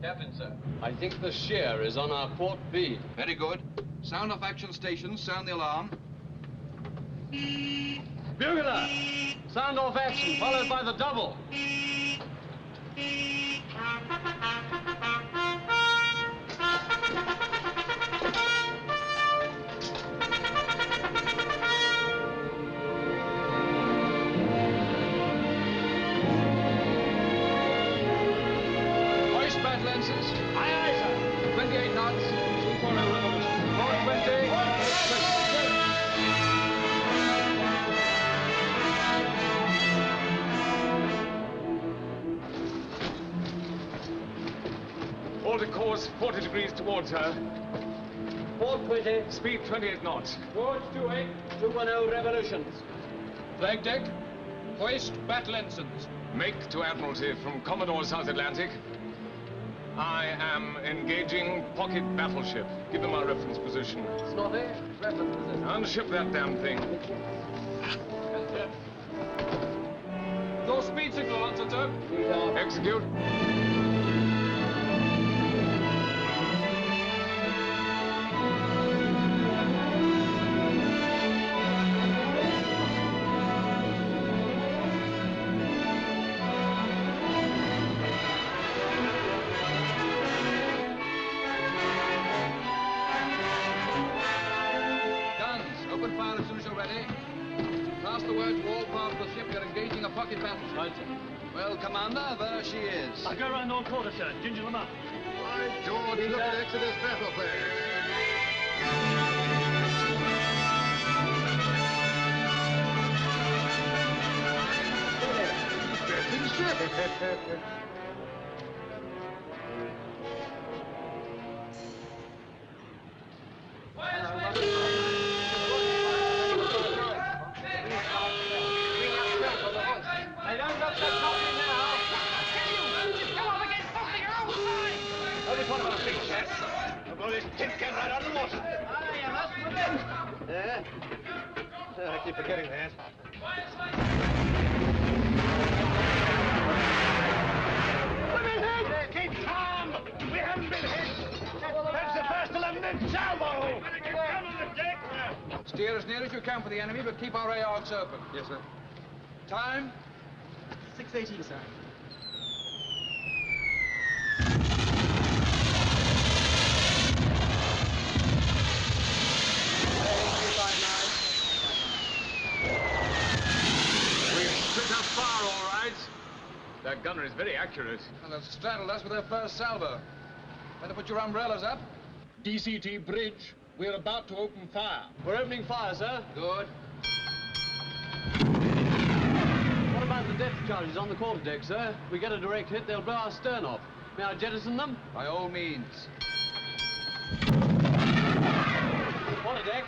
Speaker 11: Captain, sir.
Speaker 14: I think the shear is on our port beam.
Speaker 11: Very good. Sound off action stations. Sound the alarm.
Speaker 10: Bugler! Sound off action, followed by the double.
Speaker 11: Hoist back lenses.
Speaker 10: Aye, aye, sir.
Speaker 11: 28 knots.
Speaker 10: 240 revolution. 420.
Speaker 7: Hold a course 40 degrees towards her.
Speaker 5: Port 20.
Speaker 13: Speed 28 knots.
Speaker 5: George 28. 210 revolutions.
Speaker 13: Flag deck. Hoist battle ensigns. Make to Admiralty from Commodore South Atlantic. I am engaging pocket battleship. Give them our reference position.
Speaker 5: Snotty. Reference position.
Speaker 13: Unship that damn thing.
Speaker 5: Your speed signal answered, sir.
Speaker 13: Execute.
Speaker 11: Open fire as soon as you're ready. Pass the word to all parts of the ship you're engaging a pocket battleship.
Speaker 5: Right, sir.
Speaker 11: Well, Commander, there she is.
Speaker 3: I'll go round on quarter, sir. Ginger them up.
Speaker 12: By George, look at Exeter's battle flag.
Speaker 5: They don't look so confident now.
Speaker 3: Come on, against something your own side!
Speaker 5: I just want to have a big chest. I've got this tin can right out of the water.
Speaker 2: Ah, you must with it. Yeah. I keep forgetting that.
Speaker 3: We've been hit! Keep calm! We haven't been hit! That's the first 11 in salvo! Come on the deck!
Speaker 11: Steer as near as you can for the enemy, but keep our ray arcs open.
Speaker 13: Yes, sir.
Speaker 11: Time?
Speaker 5: 6:18, sir.
Speaker 13: We've split up far, all right. That gunner is very accurate.
Speaker 11: And they've straddled us with their first salvo. Better put your umbrellas up.
Speaker 5: DCT bridge. We're about to open fire. We're opening fire, sir.
Speaker 11: Good.
Speaker 5: What about the depth charges on the quarterdeck, sir? If we get a direct hit, they'll blow our stern off. May I jettison them?
Speaker 11: By all means.
Speaker 5: Quarterdeck.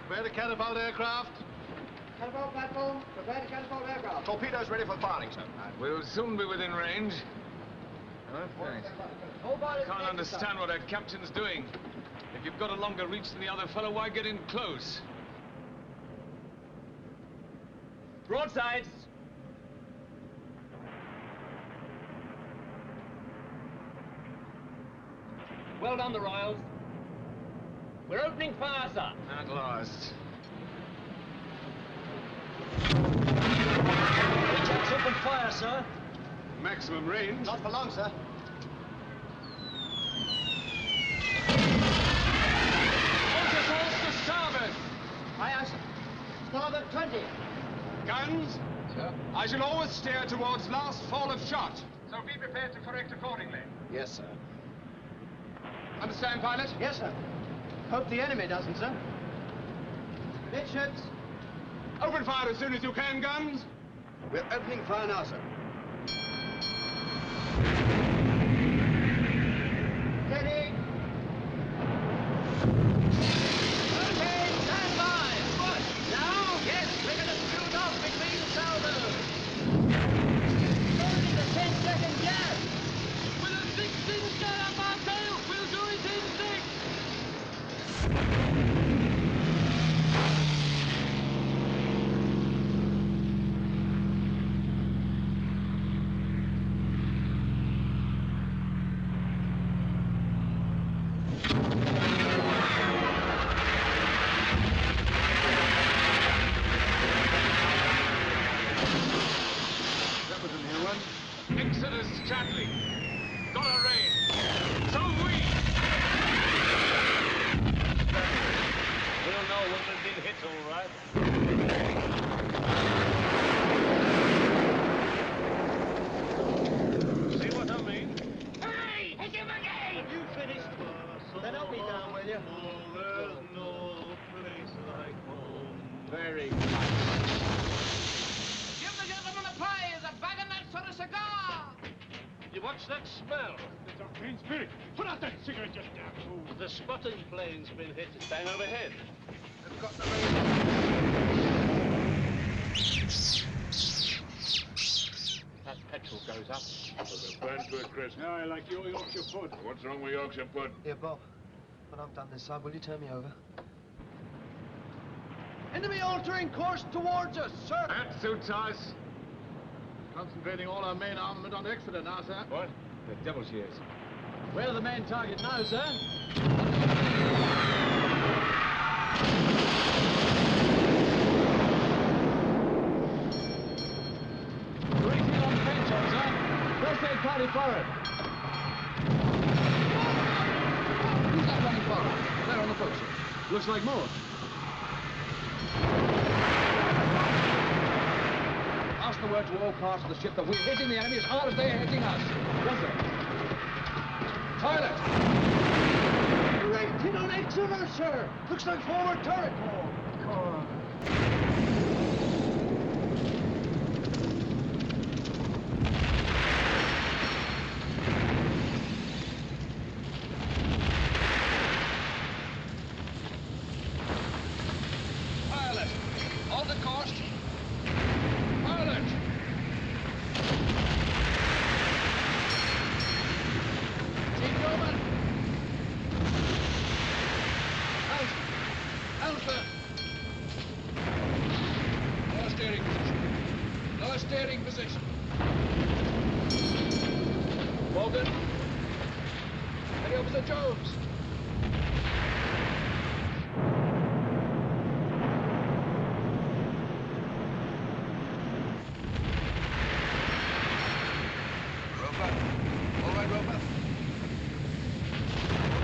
Speaker 2: Prepare to catapult aircraft.
Speaker 18: Catapult platform. Prepare to catapult aircraft.
Speaker 2: Torpedoes ready for firing, sir.
Speaker 13: We'll soon be within range.
Speaker 11: Thanks.
Speaker 13: Can't understand what our captain's doing. If you've got a longer reach than the other fellow, why get in close?
Speaker 5: Broadsides. Well done, the Royals. We're opening fire, sir.
Speaker 13: At last.
Speaker 5: Ajax, open fire, sir.
Speaker 12: Maximum range.
Speaker 2: Not for long, sir.
Speaker 13: To starboard!
Speaker 18: Aye, sir. Starboard 20.
Speaker 12: Guns?
Speaker 11: Sir?
Speaker 12: I shall always steer towards last fall of shot.
Speaker 2: So be prepared to correct accordingly.
Speaker 11: Yes, sir.
Speaker 12: Understand, pilot?
Speaker 2: Yes, sir. Hope the enemy doesn't, sir.
Speaker 18: Midships.
Speaker 12: Open fire as soon as you can, guns.
Speaker 2: We're opening fire now, sir.
Speaker 18: Steady.
Speaker 5: Okay, stand by. What? Now? Yes, we're going to shoot off between salvos.
Speaker 18: Only the 10-second gap.
Speaker 5: With a 6-inch gun up our tail, we'll do it in 6.
Speaker 12: That was a new one.
Speaker 13: Exeter's straddling. Got a range. So we.
Speaker 3: We'll know when we've been hit, all right. See what I mean?
Speaker 5: Hey, hit him again!
Speaker 2: You finished. Then I'll be down with you.
Speaker 3: There's no place like home.
Speaker 2: Very
Speaker 5: Give the gentleman a prize, a bag of nuts or a cigar!
Speaker 3: You what's that smell?
Speaker 10: It's arcane spirit. Put out that cigarette, you damn fool.
Speaker 3: The spotting plane's been hit bang overhead.
Speaker 11: They've got the radar.
Speaker 3: That petrol goes up.
Speaker 10: We'll burn to a crisp. Yeah, I like your Yorkshire pud.
Speaker 12: What's wrong with Yorkshire pud?
Speaker 19: Here, Bob. When I'm done this side, will you turn me over? Enemy altering course towards us, sir!
Speaker 12: That suits us. Concentrating all our main armament on Exeter now, sir.
Speaker 4: What? The devil's ears.
Speaker 19: We're the main target now, sir.
Speaker 12: 3 on paint shot, sir. First aid party forward. Who's that running forward? There on the forecastle. Looks like Maud. Pass the word to all parts of the ship that we're hitting the enemy as hard as they're hitting us. Yes, sir. Pilot!
Speaker 19: Right in on Exeter, sir! Looks like forward turret. Come on.
Speaker 11: Pilot, hold the course. Pilot! Keep going. Alpha. Lower steering position. Lower steering position. Morgan. Petty Officer Jones. Roper. All right, Roper.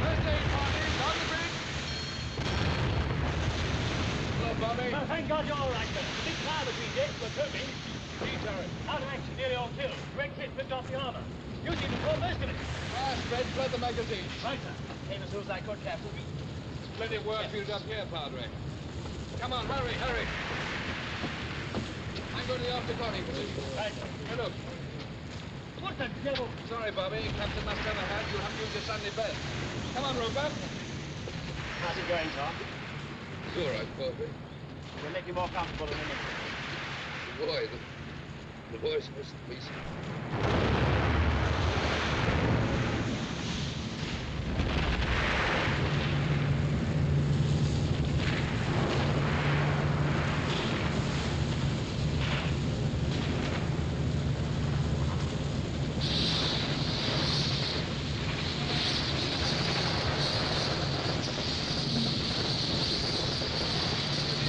Speaker 11: First aid party, down the bridge. Hello, Bobby.
Speaker 5: Well, thank God you're all right, sir. The big cloud between decks was hurting.
Speaker 11: Sea turret.
Speaker 5: Out of action, nearly all killed. Red Kit picked off the armor. You seem to caught most of it.
Speaker 11: Fast, Red, flood the magazine.
Speaker 5: Right, sir. Came as soon as I could, Captain.
Speaker 11: Plenty of work for you up here, Padre. Come on, hurry, hurry. I'm going to the after conning position.
Speaker 5: Right, sir.
Speaker 11: Hey, look.
Speaker 5: What the devil?
Speaker 11: Sorry, Bobby. Captain must have a hand. You'll have to use your Sunday best. Come on, Roper.
Speaker 5: How's it going, Tom?
Speaker 11: It's all right, Bobby.
Speaker 5: We'll make you more comfortable in a minute.
Speaker 11: The boy's supposed to be.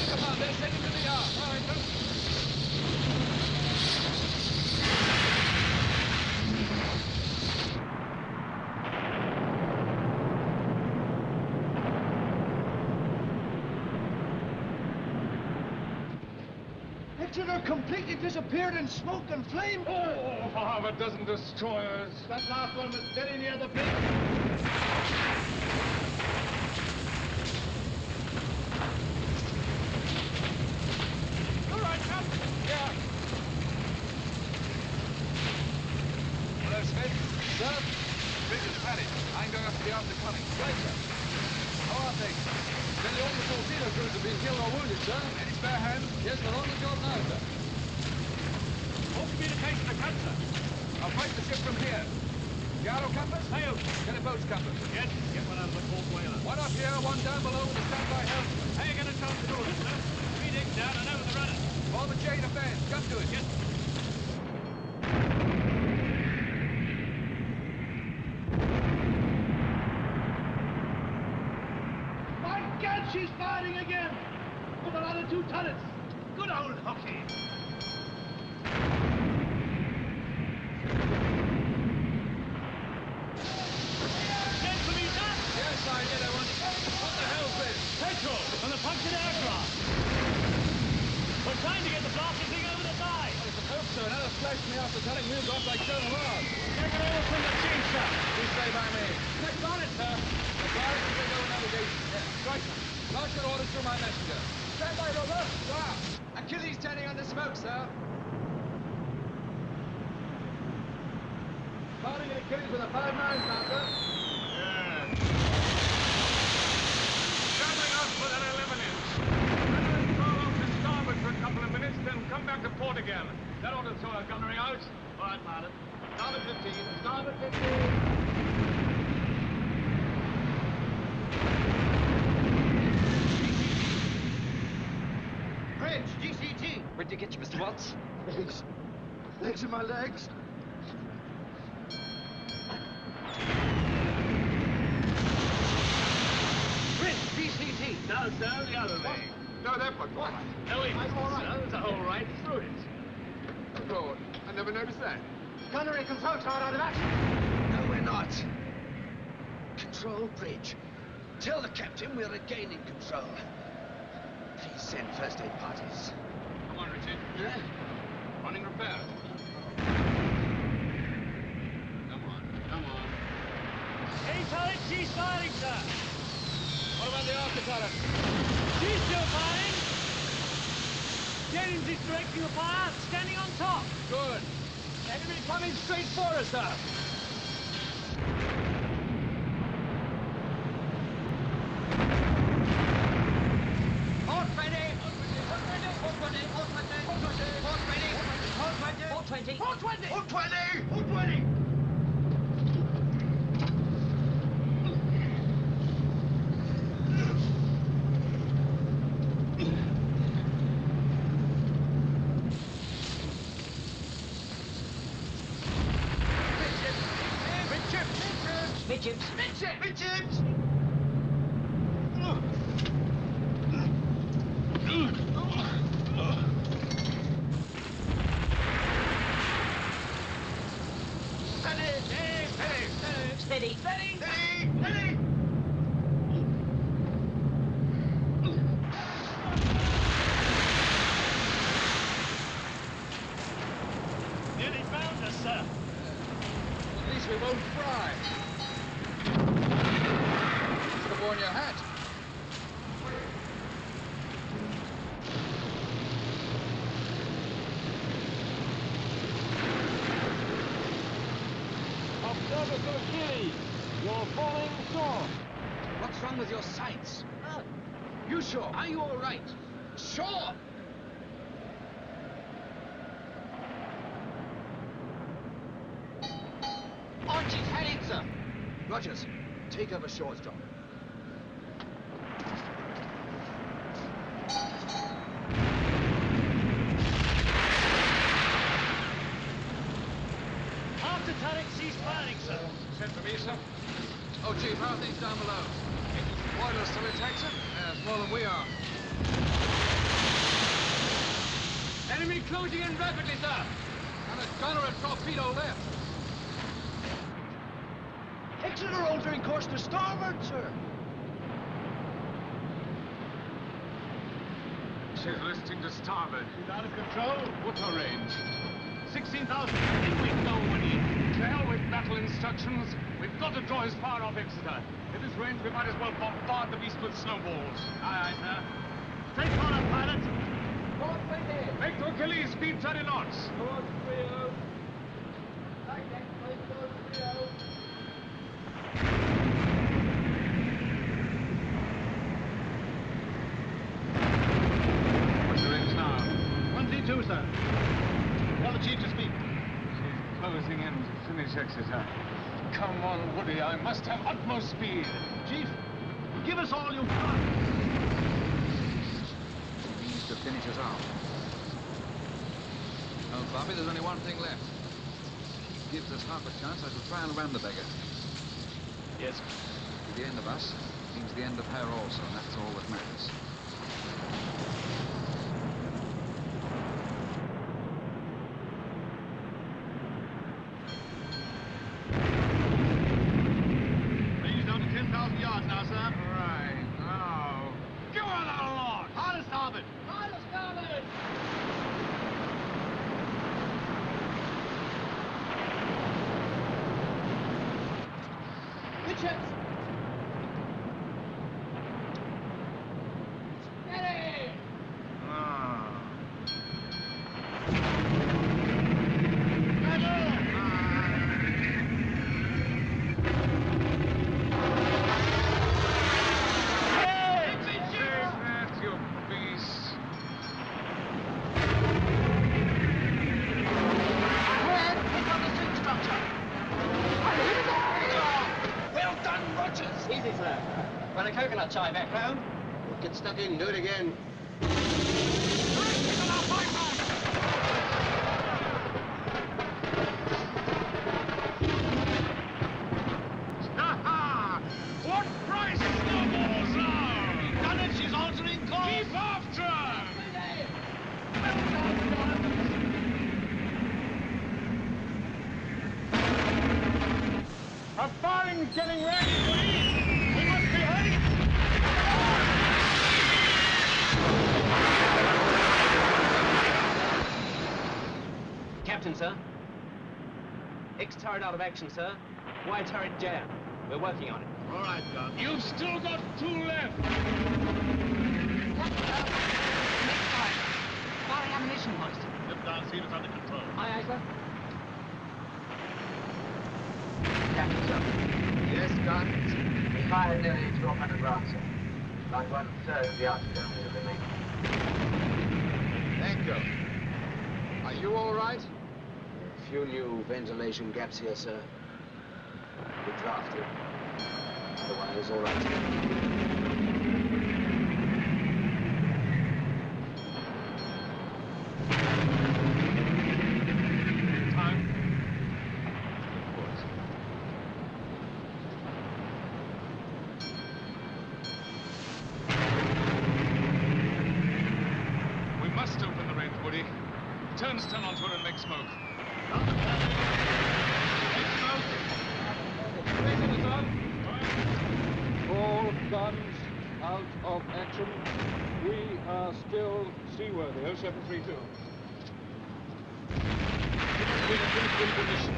Speaker 11: Come on, they're sending to the yard. All right, come.
Speaker 19: Exeter completely disappeared in smoke and flame.
Speaker 12: Oh, for half a dozen destroyers.
Speaker 11: That last one was very near the bridge. All right, Captain. Yeah. Hello, Smith. Sir? Bridge is panicked. I'm going up to the after conning. Right, sir. How are things? Nearly all the torpedo crews have been killed or wounded, sir. Any spare hands? Yes, they're on the job now, sir. All communication to cut, sir. I'll fight the ship from here. Gyro compass? Hey, get a boat's compass. Yes, get one out of the port whaler. One up here, one down below with a standby helm. How you going to tell the do it, sir? 3 decks down and over the rudder. Form a chain of fans. Jump to it. Yes.
Speaker 19: My God, she's firing again! With another 2 turrets!
Speaker 5: Good old hockey. Send for me, sir?
Speaker 11: Yes, I did. I want. What the hell's this?
Speaker 5: Petrol on the punctured aircraft. We're trying to get the blasted thing over the side.
Speaker 11: I suppose so. Another flashed me after telling me off like 7 alarms.
Speaker 5: Take it over from the chief, sir.
Speaker 11: You stay by me.
Speaker 5: Next on it, sir.
Speaker 11: The pilot can take over navigation. Yeah. Right, sir. Launch your orders through my messenger. Stand by, Rover. Sir. Achilles turning on the smoke, sir. Firing
Speaker 9: Achilles with a fine nine, Master.
Speaker 10: Yeah. Gathering us with an 11-inch. Let us crawl off to starboard for a couple of minutes, then come back to port again. That ought to throw our gunnery out.
Speaker 2: All right, pilot. Starboard 15. Starboard 15.
Speaker 19: Bridge, GCT.
Speaker 14: Where'd you get you, Mr. Watts?
Speaker 19: Legs. Legs in my legs.
Speaker 3: Bridge, DCT. No, sir, the other way.
Speaker 11: No, that one. What?
Speaker 3: No, it's all right. There's a hole right through it.
Speaker 11: Lord, I never noticed that.
Speaker 2: Gunnery control tower out of action.
Speaker 19: No, we're not. Control bridge. Tell the captain we're regaining control. Please send first aid parties.
Speaker 10: Come on, Richard.
Speaker 19: Yeah?
Speaker 10: Running repair. Come on, come on.
Speaker 5: Hey, turret, she's firing, sir.
Speaker 10: What about the after turret?
Speaker 5: She's still firing. Jennings is directing the fire, standing on top.
Speaker 10: Good. Enemy coming straight for us, sir.
Speaker 5: Port ready. Port ready. Port ready. Port ready. Port ready. Port ready. Port 20. Port 20.
Speaker 19: Port 20! Port 20!
Speaker 5: Midship.
Speaker 19: Midship! Midship!
Speaker 5: Steady. Steady.
Speaker 19: Steady! Steady!
Speaker 5: Nearly found us, sir.
Speaker 11: At least we won't fry. Should have worn your hat.
Speaker 10: Observer to Achilles. You're falling short.
Speaker 12: What's wrong with your sights? You sure? Are you all right?
Speaker 19: Sure!
Speaker 12: Archie's heading, sir. Rogers, take over Shaw's job.
Speaker 5: After turret, cease firing, sir.
Speaker 10: Sent for me, sir.
Speaker 11: Oh, Chief, how are things down below?
Speaker 10: Boiler's still intact, sir?
Speaker 11: Yes, more than we are.
Speaker 10: Enemy closing in rapidly, sir.
Speaker 11: And a gunner and torpedo left.
Speaker 19: Exeter altering course to starboard, sir.
Speaker 10: She's listing to starboard. She's out of control. What's her range? 16,000. I think we know when he... To hell with battle instructions. We've got to draw his fire off Exeter. At this range, we might as well bombard the beast with snowballs. Aye, aye, sir. Straight corner, pilot. Make to Achilles, speed 30 knots.
Speaker 5: Towards 30.
Speaker 10: What's the range now?
Speaker 2: 132, sir. Tell the chief to speak.
Speaker 10: She's closing in to finish Exeter. Come on, Woody, I must have utmost speed.
Speaker 2: Chief, give us all you've got.
Speaker 11: He needs to finish us off. Oh, Bobby, there's only one thing left. If he gives us half a chance, I shall try and ram the beggar.
Speaker 2: Yes.
Speaker 11: At the end of us means the end of her also, and that's all that matters.
Speaker 2: Range down to 10,000 yards now, sir.
Speaker 10: Right, now. Give her that along!
Speaker 2: Hard to starboard.
Speaker 5: Hard to starboard.
Speaker 2: Midships.
Speaker 5: Steady. coconut tie back round.
Speaker 2: Get stuck in, do it again.
Speaker 10: What price snowballs are? Gunnage is altering course. Keep after her! Our firing's getting ready, Woody. We must be heading.
Speaker 5: Captain, sir. X turret out of action, sir. Y turret jammed. We're working on it.
Speaker 10: All right, Gun. You've still got 2 left.
Speaker 5: Firing ammunition hoist.
Speaker 10: Slip down, see if it's under control.
Speaker 5: Aye, aye, sir.
Speaker 18: Captain, sir.
Speaker 2: Yes, Gun.
Speaker 18: We fired nearly 1,200 rounds, sir. Like 1/3 of the artillery of the remaining.
Speaker 2: Thank you. Are you all right?
Speaker 19: A few new ventilation gaps here, sir. We're drafted. Otherwise, all right.
Speaker 10: Time. We must open the range, Woody. Turn stern onto it and make smoke.
Speaker 4: All guns out of action. We are still seaworthy. 0732.
Speaker 10: We're in position.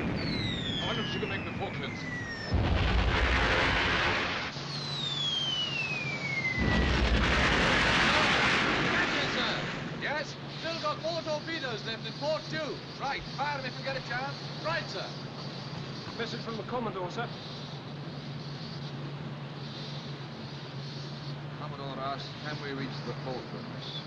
Speaker 10: I wonder if she can make the Falklands.
Speaker 11: Yes? Still got 4 torpedoes left in port, too. Right, fire them if you get a chance. Right, sir.
Speaker 3: Message from the Commodore, sir.
Speaker 11: Commodore asks, can we reach the Falklands?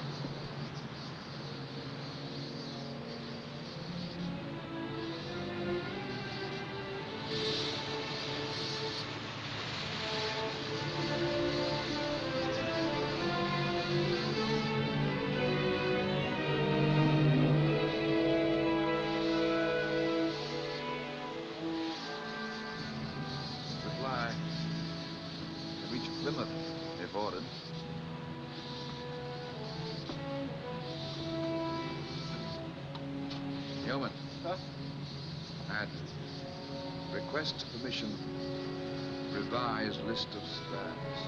Speaker 9: Reply. To reach Plymouth, if ordered. Yeoman.
Speaker 4: Sir?
Speaker 11: Add. Request permission. Revise list of spares.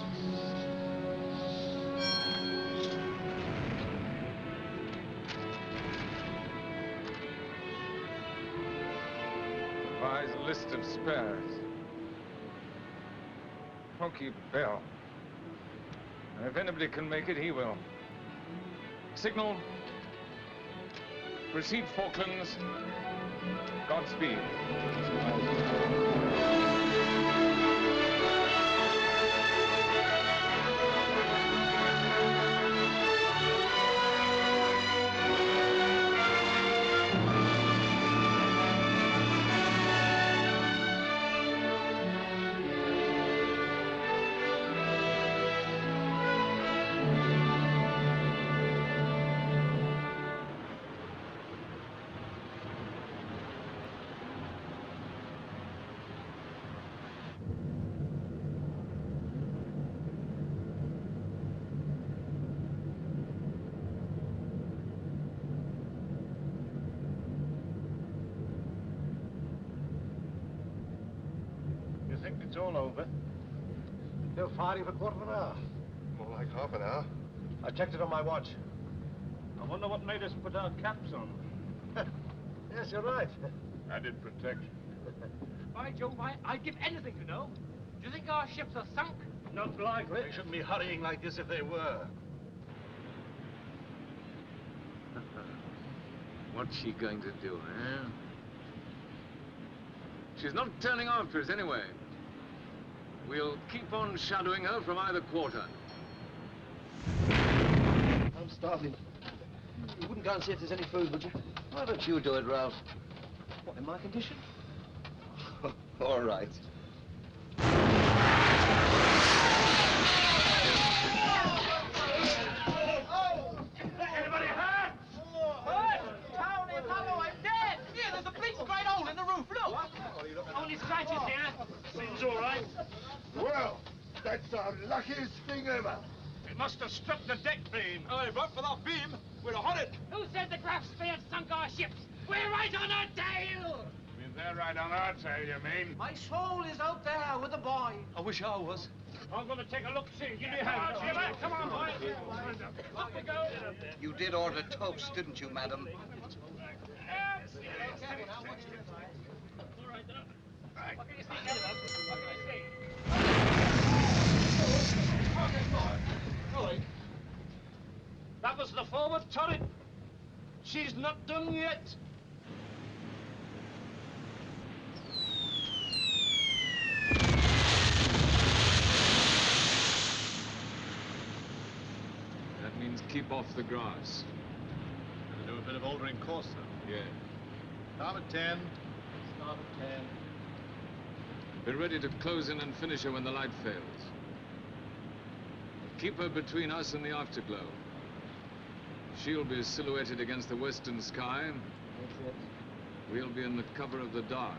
Speaker 13: Revise list of spares. Honky Bell. And if anybody can make it, he will. Signal. Proceed Falklands. Godspeed.
Speaker 10: You think it's all over?
Speaker 2: Still firing for a quarter of an hour.
Speaker 1: More like half an hour.
Speaker 2: I checked it on my watch.
Speaker 3: I wonder what made us put our caps on.
Speaker 2: Yes, you're right.
Speaker 10: Added protection.
Speaker 5: By Jove, I'd give anything to know. Do you think our ships are sunk?
Speaker 3: Not likely.
Speaker 2: They shouldn't be hurrying like this if they were.
Speaker 13: What's she going to do, eh? She's not turning after us anyway. We'll keep on shadowing her from either quarter.
Speaker 2: I'm starving. You wouldn't go and see if there's any food, would you?
Speaker 17: Why don't you do it, Ralph?
Speaker 2: What, in my condition?
Speaker 17: All right.
Speaker 2: the luckiest thing ever.
Speaker 3: It must have struck the deck beam.
Speaker 12: Aye, but for that beam, we'd have had it.
Speaker 5: Who said the Graf Spee had sunk our ships? We're right on our tail!
Speaker 10: I mean, they're right on our tail, you mean?
Speaker 19: My soul is out there with the boy.
Speaker 12: I wish I was.
Speaker 3: I'm going to take a look, see. Give me a hand. Come on, boys. Up we go.
Speaker 19: You did order toast, didn't you, madam?
Speaker 3: That was the forward turret. She's not done yet.
Speaker 13: That means keep off the grass.
Speaker 9: Gonna do a bit of altering course, sir.
Speaker 13: Yeah.
Speaker 9: Starboard 10.
Speaker 19: Starboard 10.
Speaker 13: Be ready to close in and finish her when the light fails. Keep her between us and the afterglow. She'll be silhouetted against the western sky. We'll be in the cover of the dark.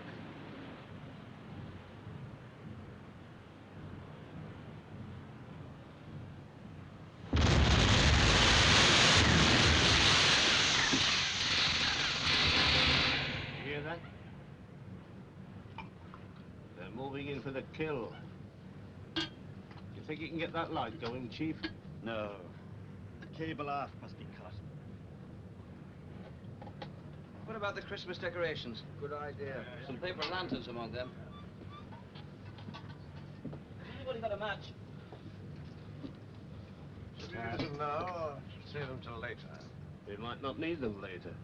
Speaker 3: You hear that? They're moving in for the kill. You think you can get that light going, Chief?
Speaker 20: No. The cable aft must be cut.
Speaker 19: What about the Christmas decorations? Good idea. Some paper lanterns among them.
Speaker 5: Anybody got a match?
Speaker 2: No, save them till later.
Speaker 3: We might not need them later.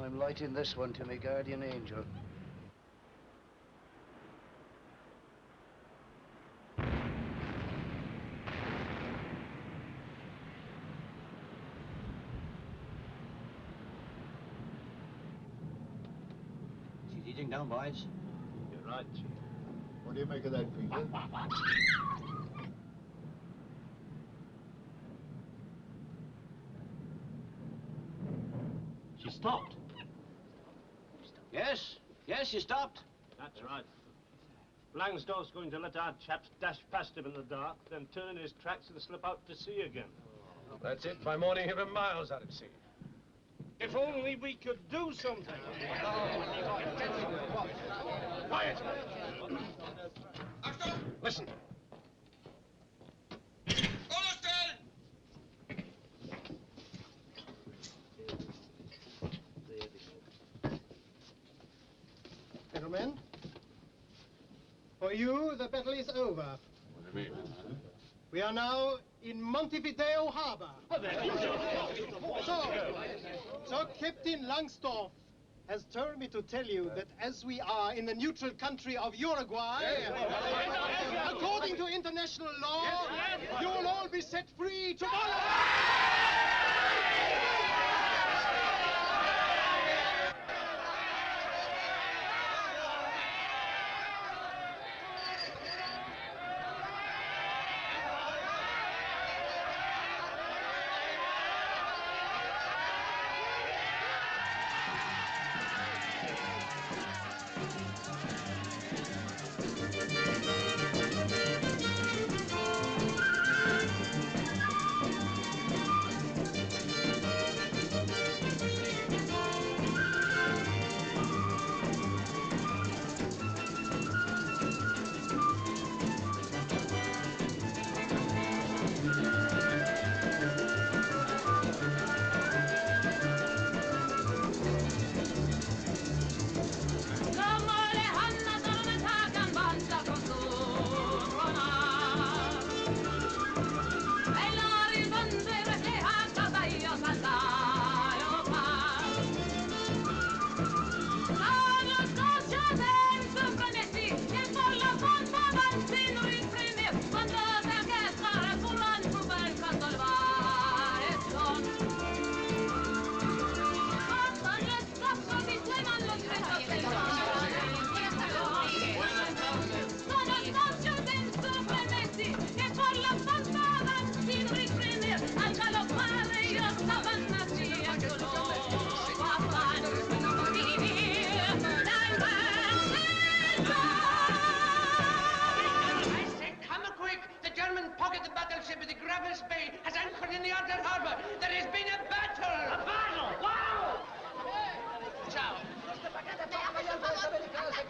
Speaker 19: I'm lighting this one to my guardian angel.
Speaker 20: She's eating down, boys.
Speaker 3: You're right, Chief.
Speaker 2: What do you make of that, Peter?
Speaker 20: She stopped.
Speaker 19: Yes, she stopped.
Speaker 3: That's right. Langsdorff's going to let our chaps dash past him in the dark, then turn his tracks and slip out to sea again.
Speaker 2: That's it. By morning, he'll be miles out at sea.
Speaker 3: If only we could do something.
Speaker 2: Quiet! Listen.
Speaker 21: Gentlemen, for you, the battle is over.
Speaker 2: What do you mean?
Speaker 21: We are now in Montevideo Harbor. So Captain Langsdorff has told me to tell you that as we are in the neutral country of Uruguay, according to international law, you will all be set free tomorrow!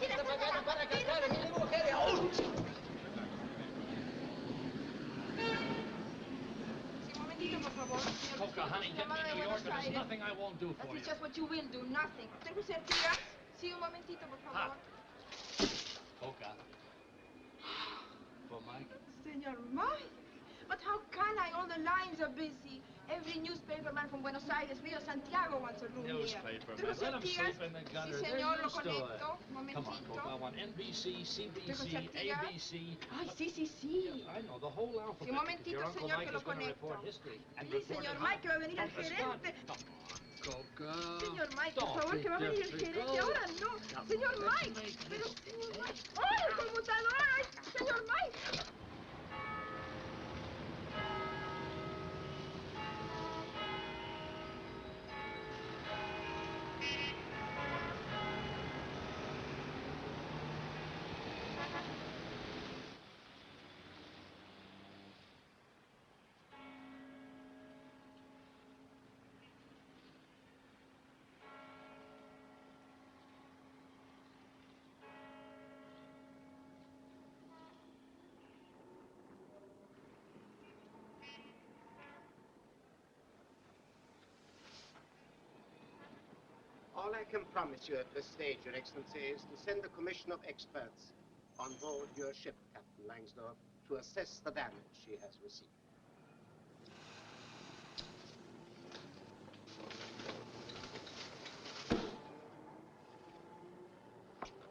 Speaker 5: para cantar, mínimo que de out.
Speaker 8: Por favor, señor.
Speaker 12: Coca, honey, get me to New York, and there's nothing I won't do for
Speaker 8: That
Speaker 12: you.
Speaker 8: is just what you will do, nothing. ¿Usted José Artigas? Sí, un momentito, por favor.
Speaker 12: Coca. For Mike?
Speaker 8: Señor Mike? But how can I? All the lines are busy. Every newspaperman from Buenos Aires, Rio, Santiago wants a room here.
Speaker 12: Newspaperman. Let them sleep in the gutter.
Speaker 8: Sí,
Speaker 12: They're
Speaker 8: señor, lo
Speaker 12: used to it.
Speaker 8: conecto. Un
Speaker 12: Come on,
Speaker 8: momentito.
Speaker 12: Coca. I want NBC, CBC, ABC.
Speaker 8: Ay, sí.
Speaker 12: I know, the whole alphabet.
Speaker 8: Sí, un momentito,
Speaker 12: Your Uncle
Speaker 8: señor,
Speaker 12: Mike
Speaker 8: que lo
Speaker 12: is going to
Speaker 8: conecto.
Speaker 12: report history. And
Speaker 8: Sí,
Speaker 12: report
Speaker 8: señor
Speaker 12: it
Speaker 8: Mike, que va a venir el
Speaker 12: from the
Speaker 8: gerente.
Speaker 12: start. Coca.
Speaker 8: Señor Mike, por
Speaker 12: Don't
Speaker 8: favor,
Speaker 12: be
Speaker 8: que va a venir el
Speaker 12: difficult.
Speaker 8: gerente. Ahora no. Señor Mike. Pero, señor Mike. ¡Ay, el conmutador! ¡Ay, señor Mike!
Speaker 2: All I can promise you at this stage, Your Excellency, is to send a commission of experts on board your ship, Captain Langsdorff, to assess the damage she has received.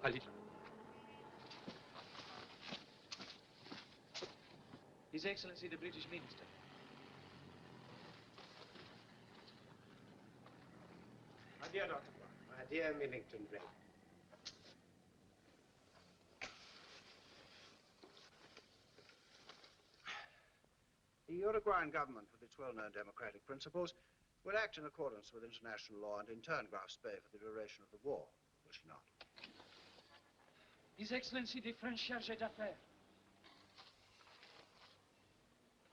Speaker 14: Ali. His Excellency the British Minister.
Speaker 2: My dear Dr. My dear Millington Drake.
Speaker 17: The Uruguayan government, with its well-known democratic principles, will act in accordance with international law and in turn Graf Spee for the duration of the war, will she not?
Speaker 14: His Excellency the French chargé d'affaires.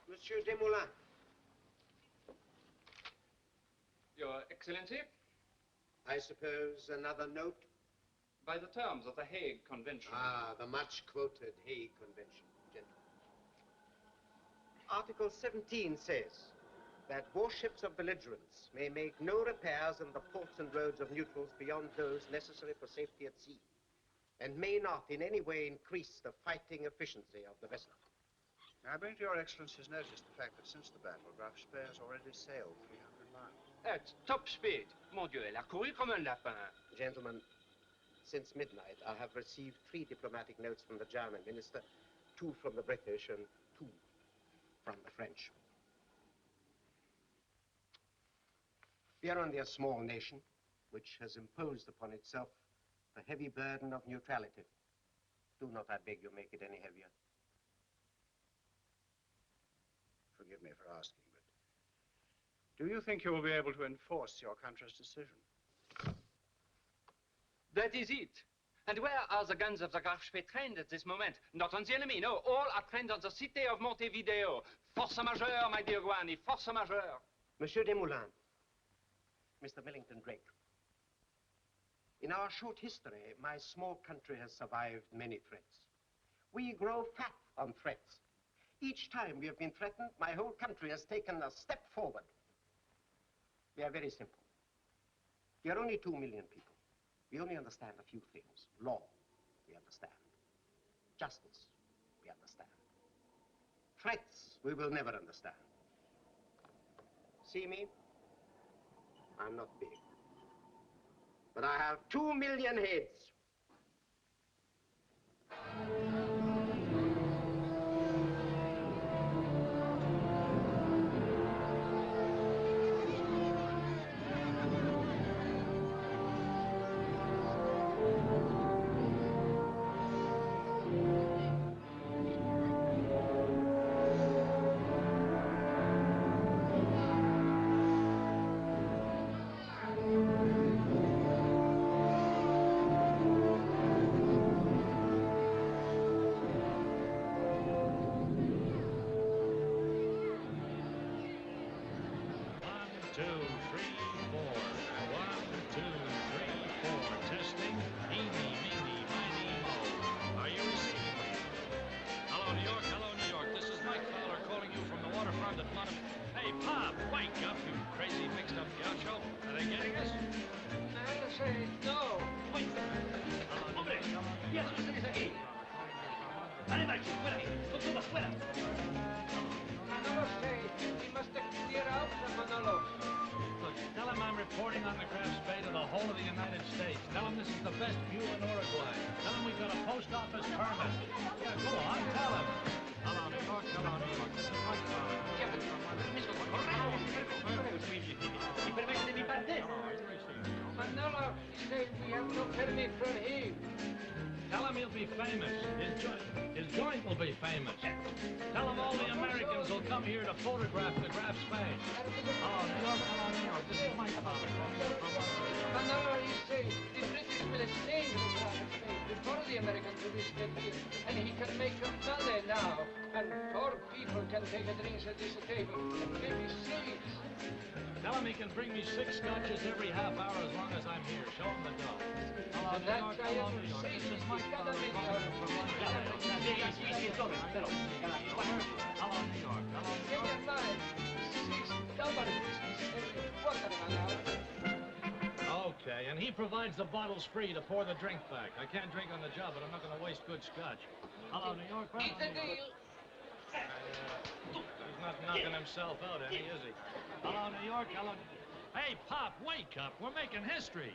Speaker 2: Monsieur Desmoulins.
Speaker 22: Your Excellency?
Speaker 2: I suppose another note?
Speaker 22: By the terms of the Hague Convention.
Speaker 2: Ah, the much-quoted Hague Convention, gentlemen. Article 17 says that warships of belligerents may make no repairs in the ports and roads of neutrals beyond those necessary for safety at sea, and may not in any way increase the fighting efficiency of the vessel.
Speaker 17: May I bring to Your Excellency's notice the fact that since the battle, Graf Spee has already sailed 300 miles.
Speaker 22: At top speed. Mon Dieu, elle a couru comme un lapin.
Speaker 2: Gentlemen, since midnight, I have received 3 diplomatic notes from the German minister, 2 from the British, and 2 from the French. We are only a small nation, which has imposed upon itself the heavy burden of neutrality. Do not, I beg you, make it any heavier.
Speaker 17: Forgive me for asking, but do you think you will be able to enforce your country's decision?
Speaker 22: That is it. And where are the guns of the Graf Spee trained at this moment? Not on the enemy, no. All are trained on the city of Montevideo. Force majeure, my dear Guani, force majeure.
Speaker 2: Monsieur Desmoulins, Mr. Millington Drake, in our short history, my small country has survived many threats. We grow fat on threats. Each time we have been threatened, my whole country has taken a step forward. We are very simple. We are only 2 million people. We only understand a few things. Law, we understand. Justice, we understand. Threats, we will never understand. See me? I'm not big. But I have 2 million heads.
Speaker 23: Testing. Eeny, meeny, miny,
Speaker 3: you in Uruguay. Tell him we got a post office permit. Yeah, go on, tell him. Hello, New York. Hello, New York. This is Mike
Speaker 22: Mi permette di partire? Ma no, we have no permit from him.
Speaker 3: Tell him he'll be famous. His joint will be famous. Tell him all the Americans will come here to photograph the Graf Spee. Hello, New York. Hello, New York. This is Mike Powell.
Speaker 22: But no, he says the British will exchange the Graf Spee before the Americans will get here. And he can make a money now. And poor people can take a drink at this table. Maybe 6.
Speaker 3: Tell him he can bring me 6 scotches every half hour as long as I'm here. Show him the dough. Hello, New York. Hello, New York. This is Mike Powell. Hello, New York. Hello, New York. Okay, and he provides the bottles free to pour the drink back. I can't drink on the job, but I'm not going to waste good scotch. Hello, New York. Hello, New York. He's not knocking himself out, any, is he? Hello, New York. Hello. Hey, Pop, wake up. We're making history.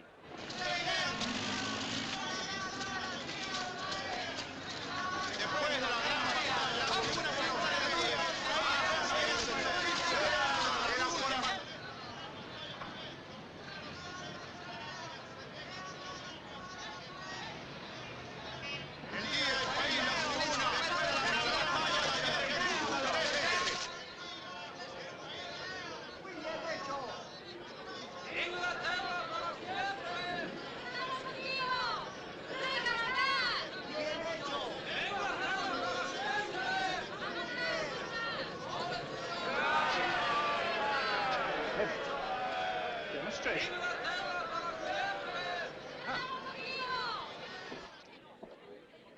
Speaker 2: Demonstration.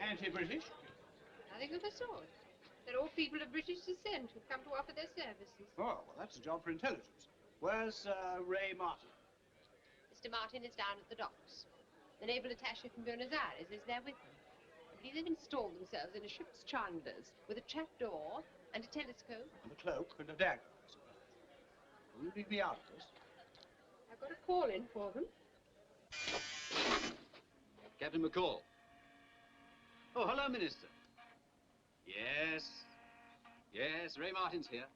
Speaker 2: Anti-British?
Speaker 15: Nothing of the sort. They're all people of British descent who've come to offer their services.
Speaker 2: Oh, well, that's a job for intelligence. Where's Ray Martin?
Speaker 15: Mr. Martin is down at the docks. The naval attaché from Buenos Aires is there with them. I believe they've installed themselves in a ship's chandlers with a trapdoor and a telescope.
Speaker 2: And a cloak and a dagger, I suppose. Will you leave me out of this?
Speaker 15: I've got a call in for them.
Speaker 14: Captain McCall. Oh, hello, Minister. Yes. Yes, Ray Martin's here.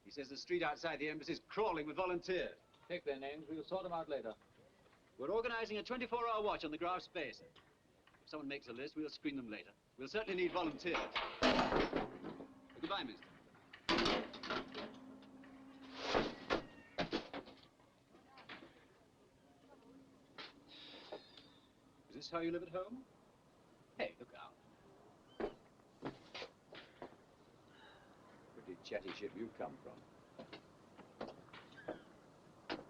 Speaker 14: He says the street outside the embassy is crawling with volunteers.
Speaker 4: Take their names. We'll sort them out later.
Speaker 14: We're organizing a 24-hour watch on the Graf Spee. If someone makes a list, we'll screen them later. We'll certainly need volunteers. Goodbye, mister. Is this how you live at home? Hey, look out. Pretty chatty ship you've come from.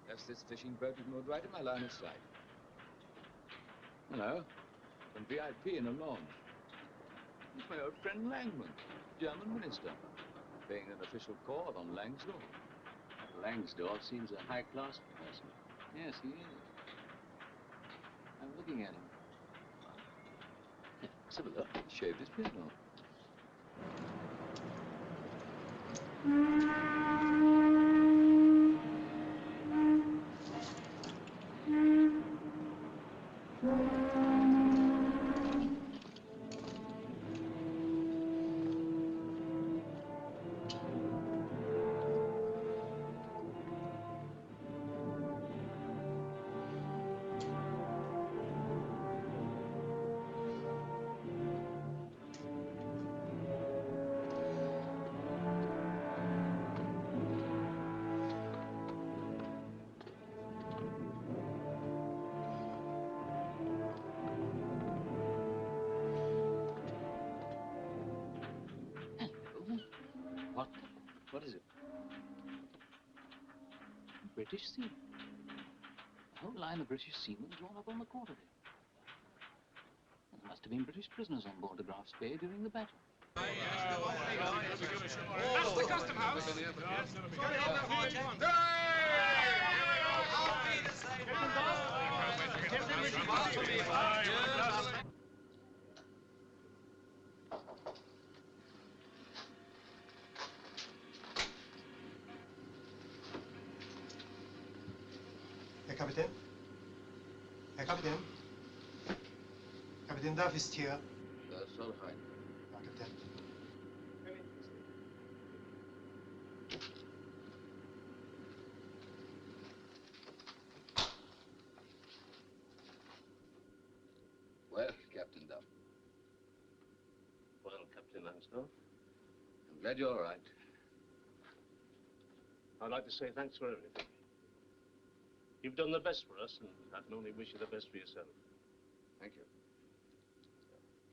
Speaker 4: Yes, this fishing boat is moored right in my line of sight. Hello. From VIP in a launch. It's my old friend Langman, German minister, paying an official call on Langsdorff.
Speaker 14: Langsdorff seems a high-class person.
Speaker 4: Yes, he is. I'm looking at him. Let's have a look. He shaved his beard off.
Speaker 14: What is it?
Speaker 4: British seamen. The whole line of British seamen drawn up on the quarter deck. There must have been British prisoners on board the Graf Spee during the battle.
Speaker 5: That's the custom house.
Speaker 2: Herr Kapitän? Herr Kapitän?
Speaker 21: Captain Duff ist hier.
Speaker 13: Das soll rein.
Speaker 21: Danke, Captain.
Speaker 13: Well, Captain Duff,
Speaker 3: Well, Captain Langsdorff,
Speaker 13: I'm glad you're all right.
Speaker 3: I'd like to say thanks for everything. You've done the best for us, and I can only wish you the best for yourself.
Speaker 13: Thank you.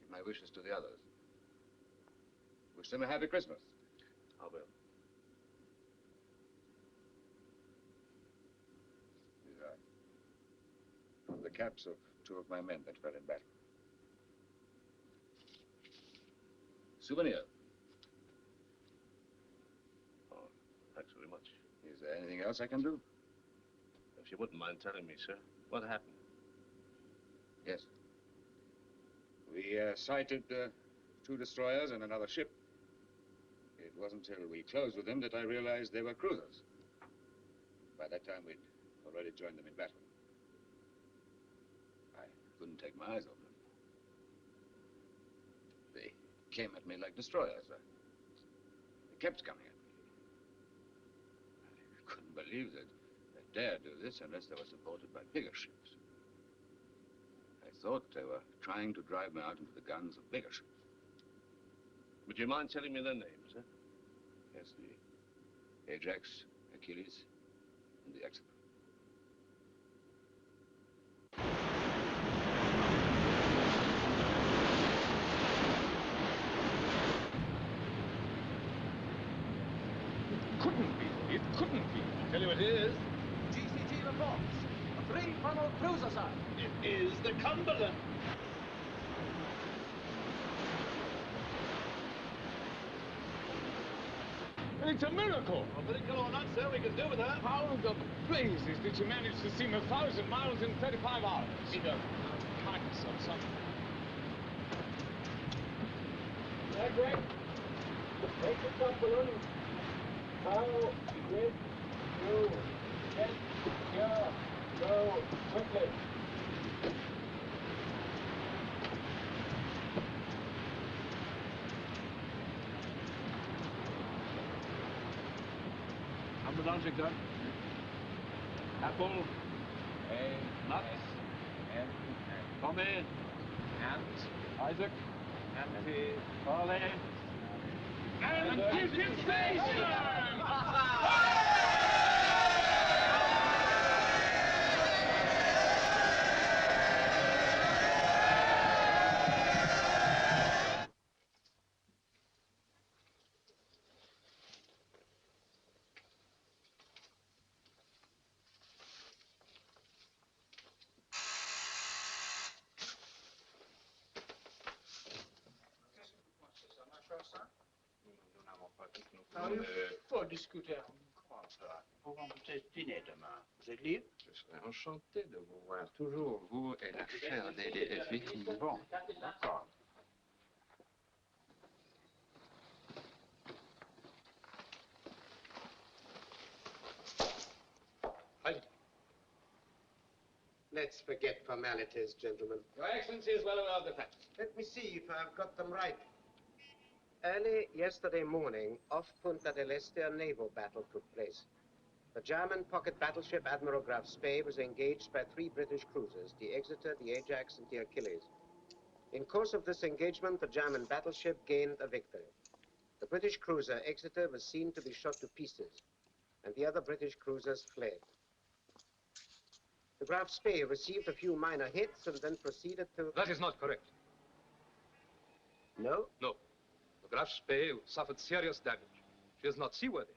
Speaker 13: Give my wishes to the others. Wish them a happy Christmas.
Speaker 3: I will.
Speaker 13: These are the caps of two of my men that fell in battle. Souvenir.
Speaker 3: Oh, thanks very much.
Speaker 13: Is there anything else I can do?
Speaker 3: If you wouldn't mind telling me, sir, what happened?
Speaker 13: Yes. We sighted two destroyers and another ship. It wasn't until we closed with them that I realized they were cruisers. By that time, we'd already joined them in battle. I couldn't take my eyes off them. They came at me like destroyers. They kept coming at me. I couldn't believe that they dared do this unless they were supported by bigger ships. I thought they were trying to drive me out into the guns of bigger ships.
Speaker 3: Would you mind telling me their names, sir?
Speaker 13: Yes, the Ajax, Achilles, and the Exeter.
Speaker 10: It couldn't be. Tell you it is.
Speaker 19: GCT reports. A three-funnel cruiser, sir.
Speaker 10: It is the Cumberland. It's a miracle.
Speaker 11: A miracle or not, sir, we can do with her.
Speaker 10: How the blazes did you manage to steam 1,000 miles in 35 hours? Either kindness or something.
Speaker 22: Greg, take the Cumberland. How did you get here so quickly?
Speaker 4: Cumberland, Victor. Apple. Nuts. And Tommy. And Isaac. And Farley.
Speaker 10: And give him station!
Speaker 2: Il faut discuter encore, ça. On va peut-être dîner demain. Vous êtes libre?
Speaker 13: Je serais enchanté de vous voir toujours, vous et la chère Lady Effie.
Speaker 2: Bon, d'accord. Let's forget formalities, gentlemen.
Speaker 13: Your Excellency is well aware of the facts.
Speaker 2: Let me see if I've got them right. Early yesterday morning, off Punta del Este, a naval battle took place. The German pocket battleship Admiral Graf Spee was engaged by 3 British cruisers, the Exeter, the Ajax, and the Achilles. In course of this engagement, the German battleship gained a victory. The British cruiser Exeter was seen to be shot to pieces, and the other British cruisers fled. The Graf Spee received a few minor hits and then proceeded to...
Speaker 13: That is not correct.
Speaker 2: No?
Speaker 13: No. The Graf Spee suffered serious damage. She is not seaworthy.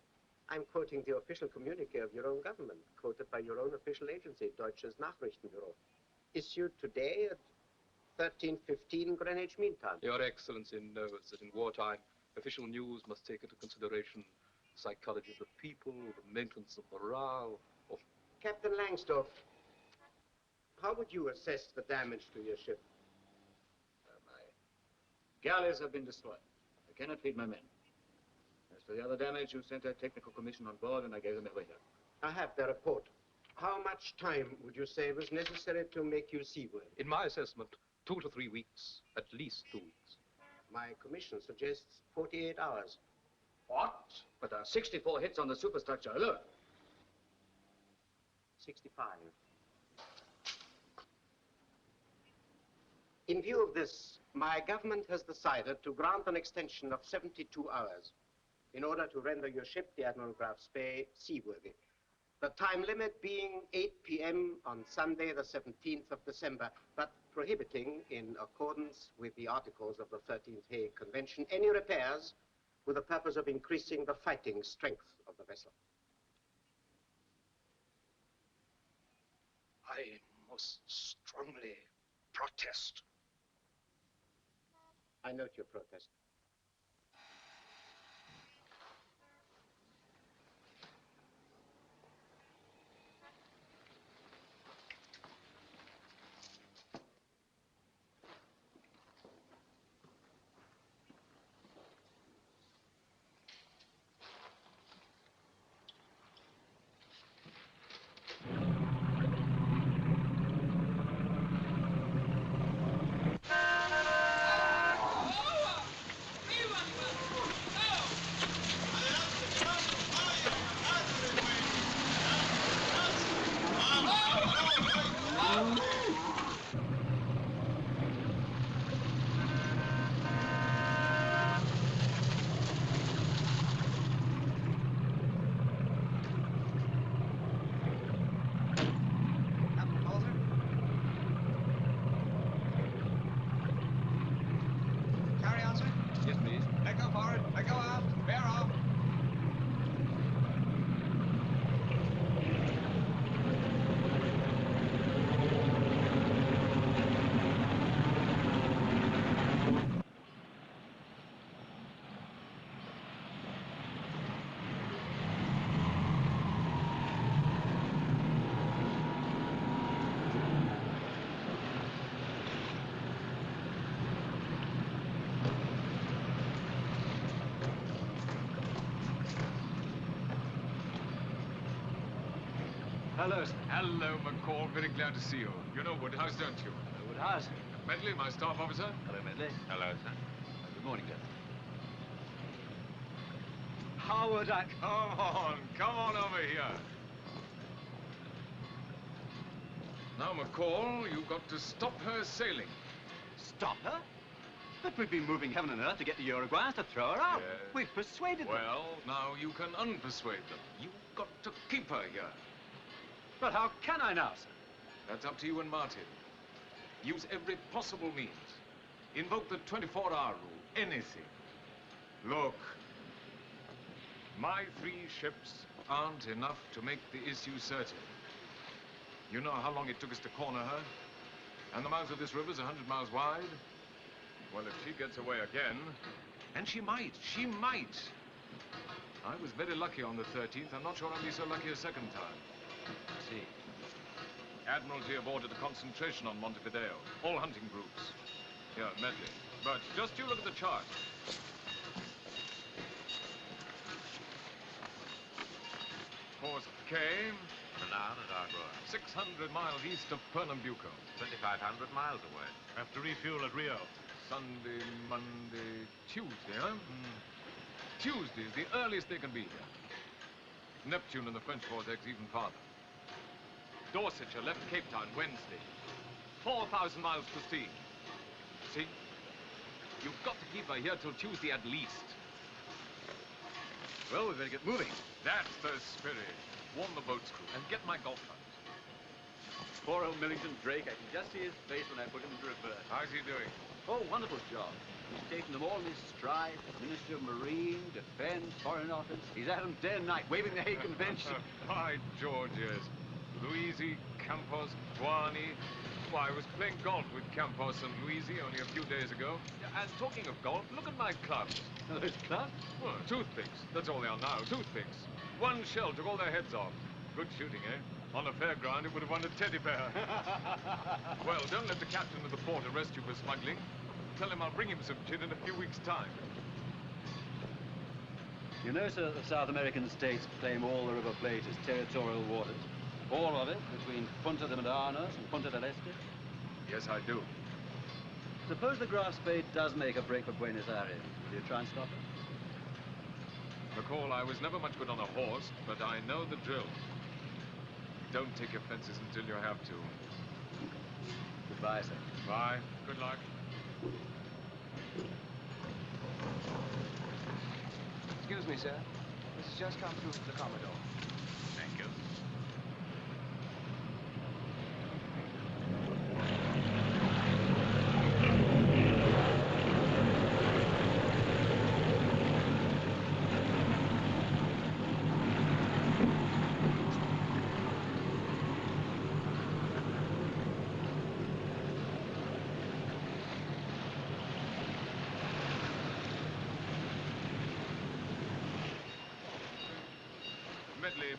Speaker 2: I'm quoting the official communique of your own government, quoted by your own official agency, Deutsches Nachrichtenbüro, issued today at 13:15 Greenwich Mean Time.
Speaker 13: Your Excellency knows that in wartime, official news must take into consideration the psychology of the people, the maintenance of morale.
Speaker 2: Captain Langsdorff, how would you assess the damage to your ship?
Speaker 13: My galleys have been destroyed. I cannot feed my men. As for the other damage, you sent a technical commission on board, and I gave them every help.
Speaker 2: I have the report. How much time would you say was necessary to make you seaworthy?
Speaker 13: In my assessment, 2 to 3 weeks, at least 2 weeks.
Speaker 2: My commission suggests 48 hours.
Speaker 12: What? But there are 64 hits on the superstructure alone.
Speaker 2: 65. In view of this, my government has decided to grant an extension of 72 hours in order to render your ship, the Admiral Graf Spee, seaworthy. The time limit being 8 p.m. on Sunday, the 17th of December, but prohibiting, in accordance with the articles of the 13th Hague Convention, any repairs with the purpose of increasing the fighting strength of the vessel.
Speaker 19: I most strongly protest.
Speaker 2: I note your protest.
Speaker 19: Carry on, sir.
Speaker 14: Yes, please.
Speaker 19: Let go forward. Let go aft. Bear off.
Speaker 14: Hello, sir.
Speaker 13: Hello, McCall. Very glad to see you. You know Woodhouse, don't you?
Speaker 14: Woodhouse.
Speaker 13: Medley, my staff officer.
Speaker 14: Hello, Medley.
Speaker 13: Hello, sir.
Speaker 14: Good morning, sir. How would I...
Speaker 13: Come on over here. Now, McCall, you've got to stop her sailing.
Speaker 14: Stop her? But we've been moving heaven and earth to get the Uruguayans to throw her out.
Speaker 13: Yes.
Speaker 14: We've persuaded them.
Speaker 13: Well, now you can unpersuade them. You've got to keep her here.
Speaker 14: But how can I now, sir?
Speaker 13: That's up to you and Martin. Use every possible means. Invoke the 24-hour rule. Anything. Look, my 3 ships aren't enough to make the issue certain. You know how long it took us to corner her? And the mouth of this river's 100 miles wide. Well, if she gets away again, and she might. I was very lucky on the 13th. I'm not sure I'll be so lucky a second time.
Speaker 14: See.
Speaker 13: Admiralty have ordered a concentration on Montevideo. All hunting groups. Here, Medley. But just you look at the chart. Course K.
Speaker 6: Milan and Argua.
Speaker 13: 600 miles east of Pernambuco.
Speaker 6: 2,500 miles away.
Speaker 10: Have to refuel at Rio.
Speaker 13: Sunday, Monday, Tuesday, huh? Tuesday is the earliest they can be here. Neptune and the French vortex even farther. Dorsetshire left Cape Town Wednesday. 4,000 miles to steam. See? You've got to keep her here till Tuesday at least.
Speaker 14: Well, we better get moving.
Speaker 13: That's the spirit. Warn the boat's crew and get my golf carts.
Speaker 14: Poor old Millington Drake, I can just see his face when I put him into reverse.
Speaker 13: How's he doing?
Speaker 14: Oh, wonderful job. He's taken them all in his stride. Minister of Marine, Defense, Foreign Office. He's at them day and night, waving the Hague Convention.
Speaker 13: By George, yes. Luisi, Campos, Tuani. Why, I was playing golf with Campos and Luisi only a few days ago. And talking of golf, look at my clubs.
Speaker 14: Those clubs?
Speaker 13: Well, toothpicks. That's all they are now, toothpicks. One shell took all their heads off. Good shooting, eh? On a fairground, it would have won a teddy bear. Well, don't let the captain of the port arrest you for smuggling. Tell him I'll bring him some gin in a few weeks' time.
Speaker 14: You know, sir, the South American states claim all the River Plate as territorial waters. All of it between Punta de Medanos and Punta del Este.
Speaker 13: Yes, I do.
Speaker 20: Suppose the Graf Spee does make a break for Buenos Aires. Will you try and stop it?
Speaker 13: McCall, I was never much good on a horse, but I know the drill. Don't take your fences until you have to.
Speaker 20: Goodbye, sir.
Speaker 13: Bye. Good luck.
Speaker 7: Excuse me, sir. This has just come through from the Commodore.
Speaker 13: Thank you.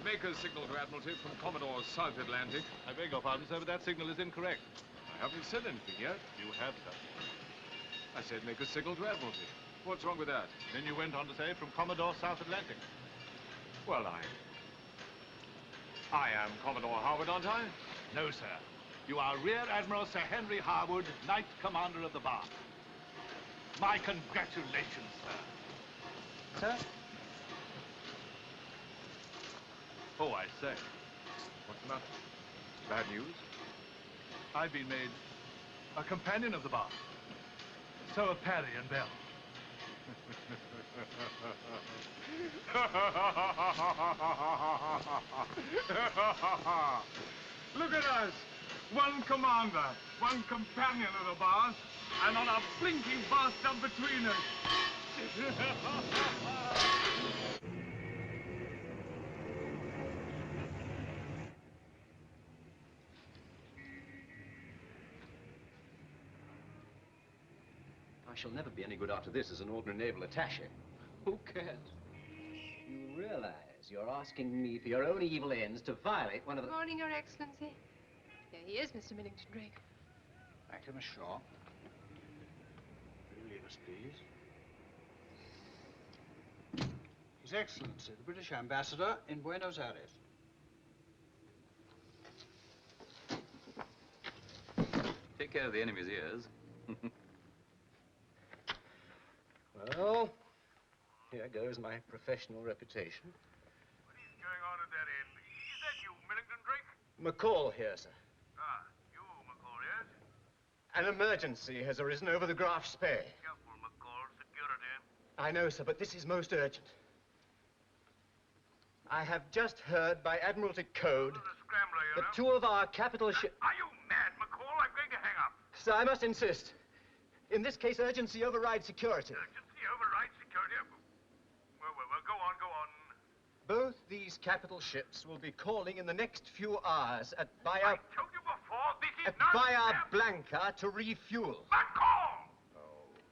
Speaker 13: Make a signal to Admiralty from Commodore's South Atlantic.
Speaker 10: I beg your pardon, sir, but that signal is incorrect.
Speaker 13: I haven't said anything yet.
Speaker 10: You have, sir.
Speaker 13: I said make a signal to Admiralty. What's wrong with that?
Speaker 10: Then you went on to say from Commodore South Atlantic.
Speaker 13: Well, I am Commodore Harwood, aren't I?
Speaker 10: No, sir. You are Rear Admiral Sir Henry Harwood, Knight Commander of the Bar. My congratulations, sir.
Speaker 7: Sir?
Speaker 10: Oh, I say.
Speaker 13: What's the matter? Bad news?
Speaker 10: I've been made a companion of the bar. So are Parry and Bell. Look at us. One commander, one companion of the bar, and not a blinking bathtub between us.
Speaker 2: I shall never be any good after this as an ordinary naval attaché. Who cares? You realize you're asking me for your own evil ends to violate one of the...
Speaker 15: Good morning, Your Excellency. Here he is, Mr. Millington Drake.
Speaker 17: Thank you, Miss Shaw. Will you leave us, please? His Excellency, the British Ambassador in Buenos Aires.
Speaker 20: Take care of the enemy's ears.
Speaker 2: Well, here goes my professional reputation.
Speaker 10: What is going on at that end? Is that you, Millington Drake?
Speaker 2: McCall here, sir.
Speaker 10: Ah, you, McCall, yes?
Speaker 2: An emergency has arisen over the Graf Spee.
Speaker 10: Careful, McCall. Security.
Speaker 2: I know, sir, but this is most urgent. I have just heard by Admiralty Code that two of our capital ships...
Speaker 10: Are you mad, McCall? I'm going to hang up.
Speaker 2: Sir, I must insist. In this case, urgency overrides security.
Speaker 10: Urgency overrides security? Well, go on, go on.
Speaker 2: Both these capital ships will be calling in the next few hours at Bahia...
Speaker 10: I told you before, this is
Speaker 2: at
Speaker 10: not...
Speaker 2: Bahia Blanca to refuel.
Speaker 10: McCall!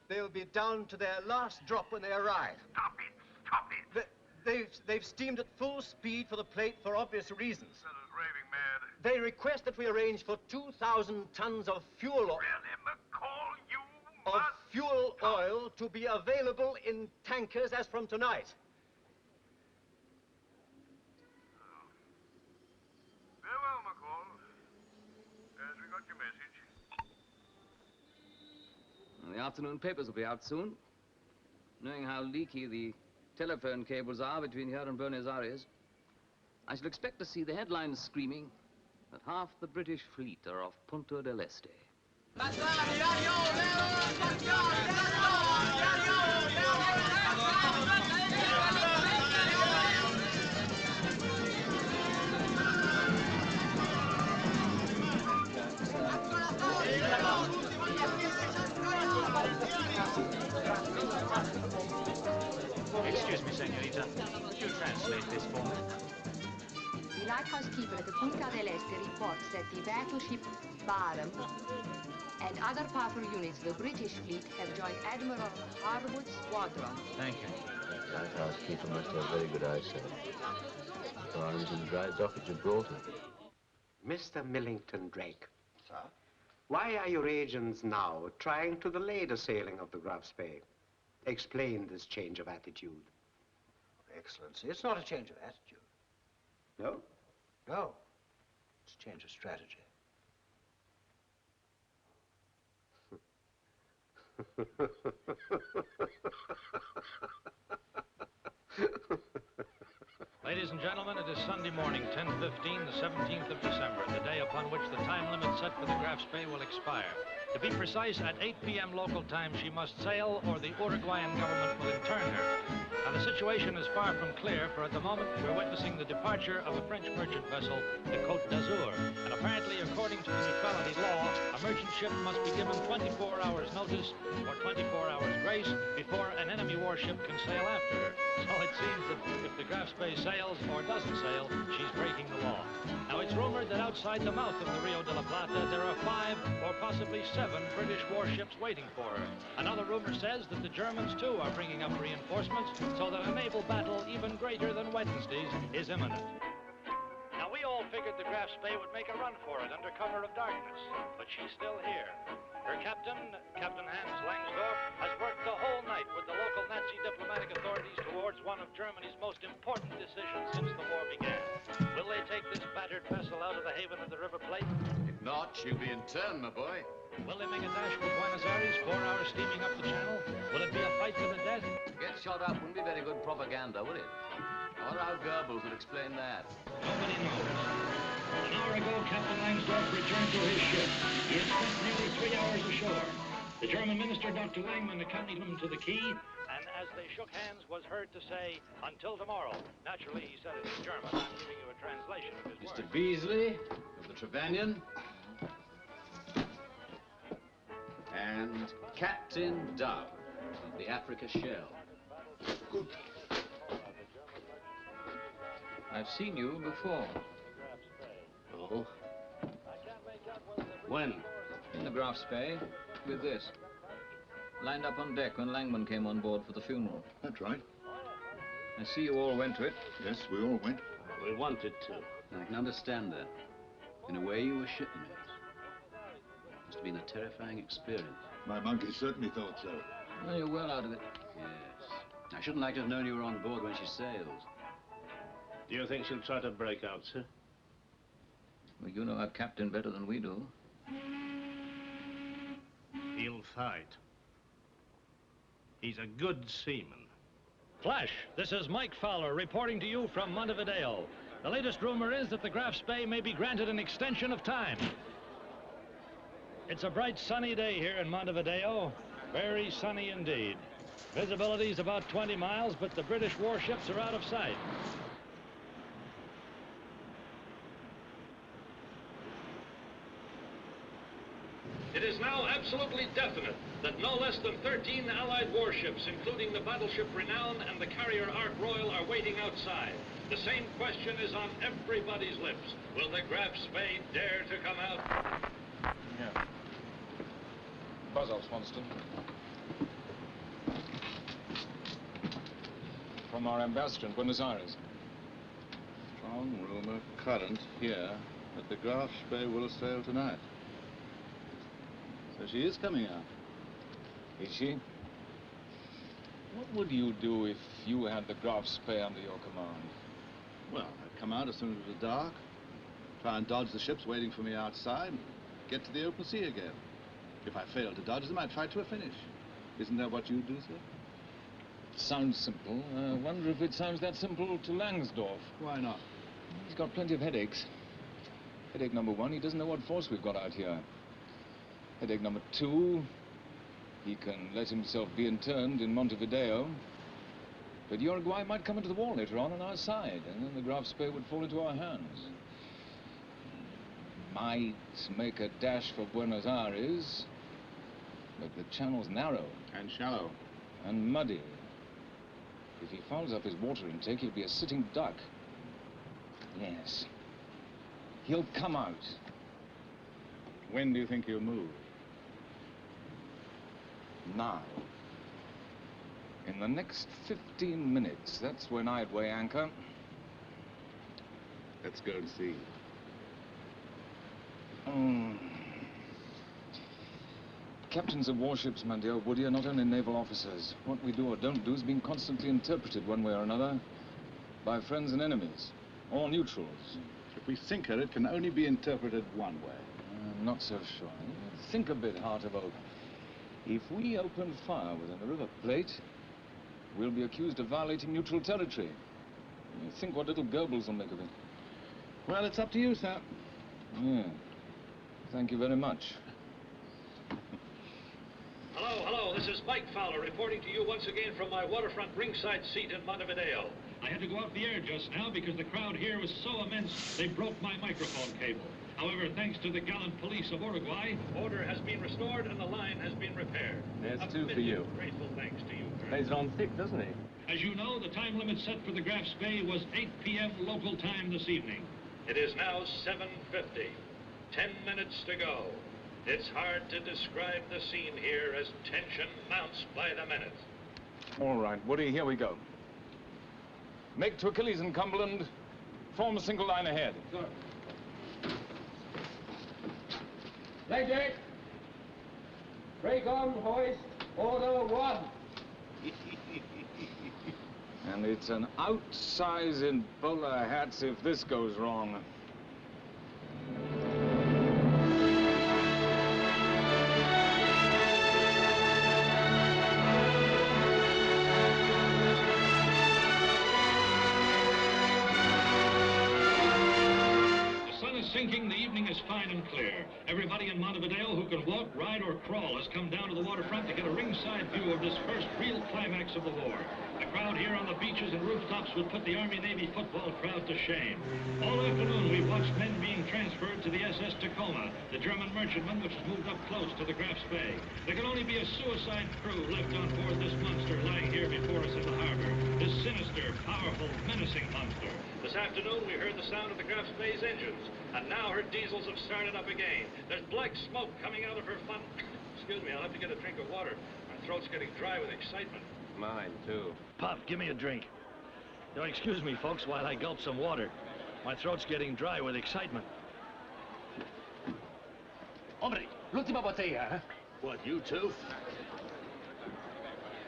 Speaker 2: They'll be down to their last drop when they arrive.
Speaker 10: Stop it! Stop it!
Speaker 2: They've steamed at full speed for the plate for obvious reasons.
Speaker 10: Raving mad.
Speaker 2: They request that we arrange for 2,000 tons of fuel oil.
Speaker 10: Really, McCall, you
Speaker 2: of fuel oil to be available in tankers as from tonight.
Speaker 10: Very well, McCall. Yes, we got your message.
Speaker 20: The afternoon papers will be out soon. Knowing how leaky the telephone cables are between here and Buenos Aires, I shall expect to see the headlines screaming that half the British fleet are off Punta del Este.
Speaker 16: Excuse me, senorita. Could you translate this for me?
Speaker 23: The lighthouse keeper at the Punta del Este reports that the battleship Barham and other powerful units of the British fleet have joined Admiral Harwood's squadron.
Speaker 16: Thank you.
Speaker 24: Lighthouse keeper must have very good eyesight. Barham's in dry dock at Gibraltar.
Speaker 2: Mr. Millington Drake. Sir? Why are your agents now trying to delay the sailing of the Graf Spee? Explain this change of attitude.
Speaker 17: Excellency, it's not a change of attitude.
Speaker 2: No?
Speaker 17: No. It's a change of strategy.
Speaker 1: Ladies and gentlemen, it is Sunday morning, 10:15, the 17th of December, the day upon which the time limit set for the Graf Spee will expire. To be precise, at 8 p.m. local time, she must sail or the Uruguayan government will intern her. Now, the situation is far from clear, for at the moment we're witnessing the departure of a French merchant vessel, the Côte d'Azur. And apparently, according to the neutrality law, a merchant ship must be given 24 hours notice or 24 hours grace before an enemy warship can sail after her. So it seems that if the Graf Spee sails or doesn't sail, she's breaking the law. Now, it's rumored that outside the mouth of the Rio de la Plata, there are 5 or possibly 7 British warships waiting for her. Another rumor says that the Germans, too, are bringing up reinforcements, so that a naval battle even greater than Wednesday's is imminent. Now, we all figured the Graf Spee would make a run for it under cover of darkness, but she's still here. Her captain, Captain Hans Langsdorff, has worked the whole night with the local Nazi diplomatic authorities towards one of Germany's most important decisions since the war began. Will they take this battered vessel out of the haven of the River Plate?
Speaker 11: If not, she'll be in turn, my boy.
Speaker 1: Will they make a dash for Buenos Aires, 4 hours steaming up the channel? Will it be a fight to the death?
Speaker 20: To get shot up wouldn't be very good propaganda, would it? I wonder how Goebbels would explain that.
Speaker 1: Nobody knows. An hour ago, Captain Langsdorff returned to his ship. He had spent nearly 3 hours ashore. The German minister, Dr. Langman, accompanied him to the quay, and as they shook hands, was heard to say, "Until tomorrow." Naturally, he said it in German. I'm giving you a translation of his words.
Speaker 12: Mr. Beasley of the Trevanion. And Captain Dove of the Africa Shell.
Speaker 4: Good. I've seen you before.
Speaker 12: Oh? When?
Speaker 4: In the Graf Spee, with this. Lined up on deck when Langman came on board for the funeral.
Speaker 8: That's right.
Speaker 4: I see you all went to it.
Speaker 8: Yes, we all went.
Speaker 12: We wanted to. I can understand that. In a way, you were shipmates. Must have been a terrifying experience.
Speaker 8: My monkey certainly thought so.
Speaker 4: Well, you're well out of it.
Speaker 12: Yes. I shouldn't like to have known you were on board when she sails.
Speaker 3: Do you think she'll try to break out, sir?
Speaker 4: Well, you know our captain better than we do.
Speaker 3: He'll fight. He's a good seaman.
Speaker 1: Flash, this is Mike Fowler reporting to you from Montevideo. The latest rumor is that the Graf Spee may be granted an extension of time. It's a bright, sunny day here in Montevideo. Very sunny indeed. Visibility is about 20 miles, but the British warships are out of sight. It is now absolutely definite that no less than 13 Allied warships, including the battleship Renown and the carrier Ark Royal, are waiting outside. The same question is on everybody's lips. Will the Graf Spee dare to come out?
Speaker 13: Yeah. Buzz off, Swanston. From our ambassador in Buenos Aires.
Speaker 8: Strong rumor current here that the Graf Spee will sail tonight. So she is coming out.
Speaker 13: Is she? What would you do if you had the Graf Spee under your command?
Speaker 8: Well, I'd come out as soon as it was dark, try and dodge the ships waiting for me outside, and get to the open sea again. If I failed to dodge them, I'd fight to a finish. Isn't that what you'd do, sir?
Speaker 13: Sounds simple. I wonder if it sounds that simple to Langsdorff.
Speaker 8: Why not?
Speaker 13: He's got plenty of headaches. Headache number 1, he doesn't know what force we've got out here. Headache number 2, he can let himself be interned in Montevideo. But Uruguay might come into the war later on our side, and then the Graf Spee would fall into our hands. Might make a dash for Buenos Aires, but the channel's narrow.
Speaker 8: And shallow.
Speaker 13: And muddy. If he fouls up his water intake, he'll be a sitting duck. Yes. He'll come out.
Speaker 8: When do you think he'll move?
Speaker 13: Now. In the next 15 minutes, that's when I'd weigh anchor.
Speaker 8: Let's go and see.
Speaker 13: Captains of warships, my dear Woody, are not only naval officers. What we do or don't do is being constantly interpreted one way or another by friends and enemies, or neutrals.
Speaker 8: If we sink her, it can only be interpreted one way.
Speaker 13: I'm not so sure. Think a bit, Heart of Oak. If we open fire within the River Plate, we'll be accused of violating neutral territory. You think what little Goebbels will make of it.
Speaker 8: Well, it's up to you, sir.
Speaker 13: Yeah. Thank you very much.
Speaker 1: Hello, this is Mike Fowler reporting to you once again from my waterfront ringside seat in Montevideo. I had to go off the air just now because the crowd here was so immense they broke my microphone cable. However, thanks to the gallant police of Uruguay, order has been restored and the line has been repaired.
Speaker 13: There's two for you.
Speaker 1: Grateful thanks to you.
Speaker 13: Lays it on thick, doesn't he?
Speaker 1: As you know, the time limit set for the Graf Spee was 8 p.m. local time this evening. It is now 7:50. 10 minutes to go. It's hard to describe the scene here as tension mounts by the minute.
Speaker 13: All right, Woody, here we go. Make to Achilles and Cumberland. Form a single line ahead.
Speaker 22: Sir. Lady! Break on, hoist. Order 1.
Speaker 13: And it's an outsize in bowler hats if this goes wrong.
Speaker 1: Sinking, the evening is fine and clear. Everybody in Montevideo who can walk, ride, or crawl has come down to the waterfront to get a ringside view of this first real climax of the war. The crowd here on the beaches and rooftops would put the Army-Navy football crowd to shame. All afternoon, we've watched men being transferred to the SS Tacoma, the German merchantman which has moved up close to the Graf Spee. There can only be a suicide crew left on board this monster lying here before us in the harbor. This sinister, powerful, menacing monster. This afternoon, we heard the sound of the Graf Spee's engines, and now her diesels have started up again. There's black smoke coming out of her fun... Excuse me, I'll have to get a drink of water. My throat's getting dry with excitement.
Speaker 3: Mine, too.
Speaker 1: Pop, give me a drink. Now, excuse me, folks, while I gulp some water. My throat's getting dry with excitement.
Speaker 3: Hombre, l'ultima botella, huh?
Speaker 1: What, you too?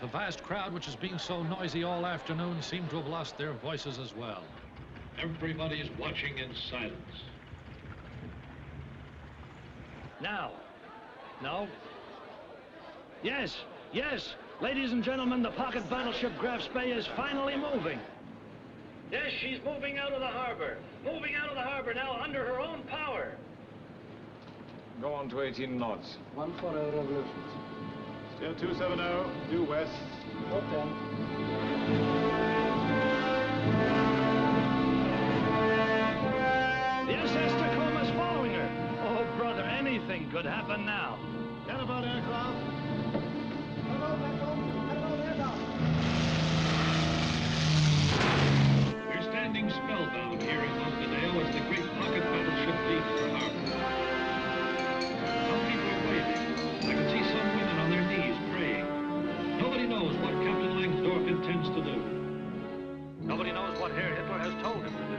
Speaker 1: The vast crowd, which has been so noisy all afternoon, seem to have lost their voices as well. Everybody's watching in silence. Now. No. Yes, yes. Ladies and gentlemen, the pocket battleship Graf Spee is finally moving. Yes, she's moving out of the harbor. Moving out of the harbor now under her own power.
Speaker 13: Go on to 18 knots.
Speaker 14: 140 revolutions.
Speaker 8: Still 270, due west.
Speaker 14: Short 10.
Speaker 1: The SS Tacoma's following her. Oh, brother, anything could happen now.
Speaker 8: Cannonball aircraft.
Speaker 1: We're standing spellbound here in Montevideo as the great pocket battleship leaves the harbor. Some people are waving. I can see some women on their knees praying. Nobody knows what Captain Langsdorff intends to do. Nobody knows what Herr Hitler has told him to do.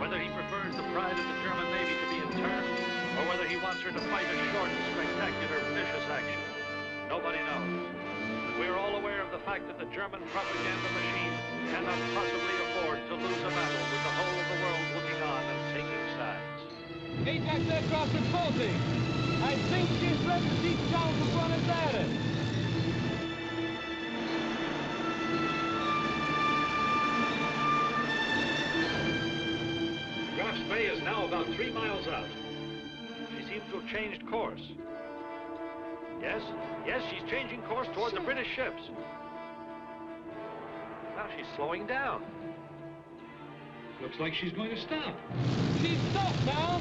Speaker 1: Whether he prefers the pride of the German Navy to be interned, or whether he wants her to fight a short, spectacular, vicious action. Nobody knows. But we're all aware of the fact that the German propaganda machine cannot possibly afford to lose a battle with the whole of the world looking on and taking sides.
Speaker 22: Ajax aircraft reporting. I think she's ready to deep down to Buenos Aires.
Speaker 1: Graf Spee is now about 3 miles out. She seems to have changed course. Yes, she's changing course toward the British ships. Now she's slowing down. Looks like she's going to stop.
Speaker 22: She's stopped now.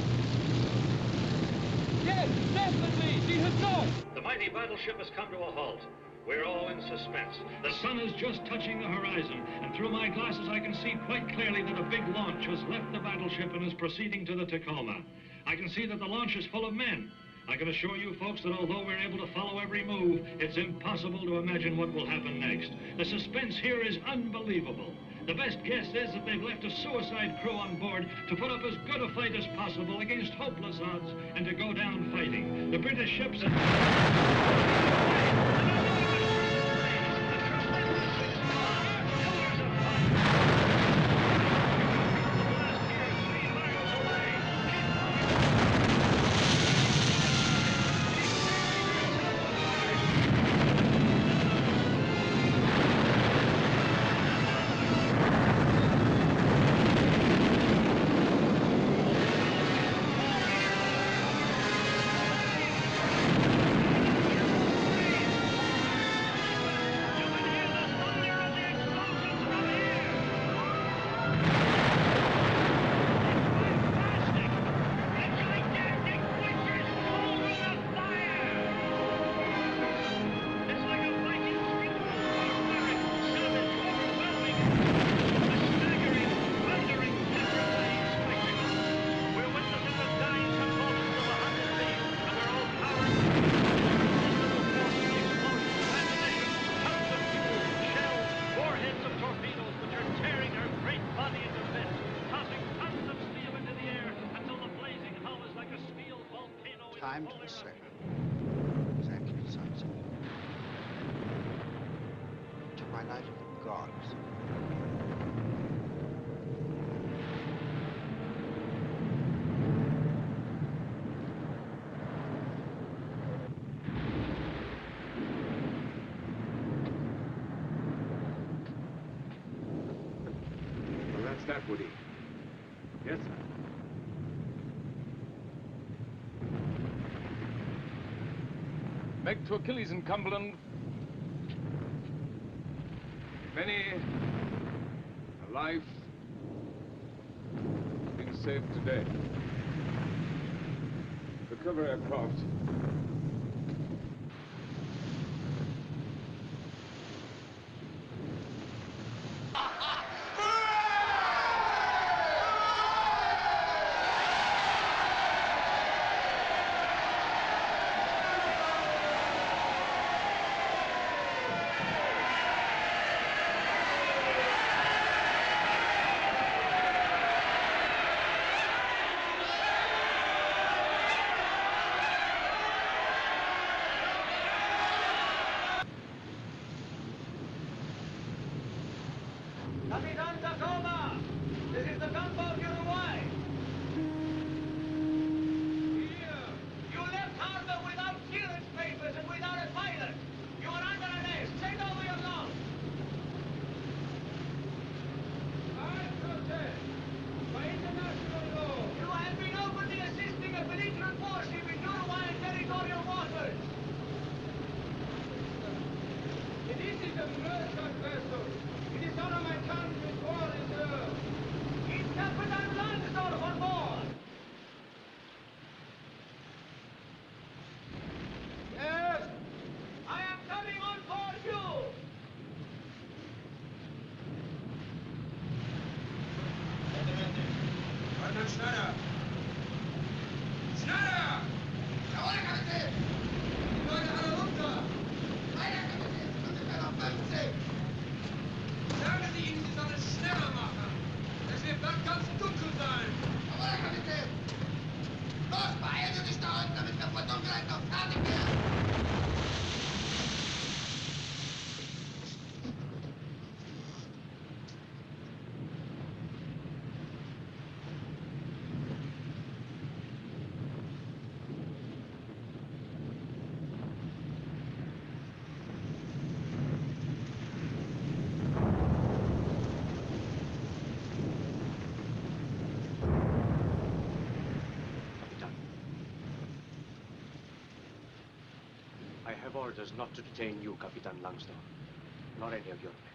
Speaker 22: Yes, definitely, she has stopped.
Speaker 1: The mighty battleship has come to a halt. We're all in suspense. The sun is just touching the horizon, and through my glasses I can see quite clearly that a big launch has left the battleship and is proceeding to the Tacoma. I can see that the launch is full of men. I can assure you folks that although we're able to follow every move, it's impossible to imagine what will happen next. The suspense here is unbelievable. The best guess is that they've left a suicide crew on board to put up as good a fight as possible against hopeless odds and to go down fighting. The British ships...
Speaker 17: time to the second. Exactly at sunset. To my life of the gods.
Speaker 10: Well, that's that, Woody. Yes, sir. Meg to Achilles in Cumberland. Many a life has been saved today. Recover aircraft.
Speaker 3: Capitan Tacoma! This is the gunboat Uruguay! You left harbor without clearance papers and without a pilot! You are under arrest! Send over your loan! I protest! By international law! You have been openly assisting a belligerent warship in Uruguayan territorial waters! This is a merchant vessel! It is none of my country's war reserve! It's Captain Langsdorff on board! Yes? I am coming on board you!
Speaker 11: Colonel Schneider! Schneider! Jawohl, Kapitän! Die Leute alle runter! Weiter, Kapitän! Ungefähr noch 50! Sagen Sie ihnen, sie sollen es schneller machen! Es wird bald ganz dunkel sein! Jawohl, Kapitän! Los, beeilen Sie sich da unten, damit wir vor Dunkelheit noch fertig werden!
Speaker 5: I have orders not to detain you, Capitan Langsdorff, nor any of your men.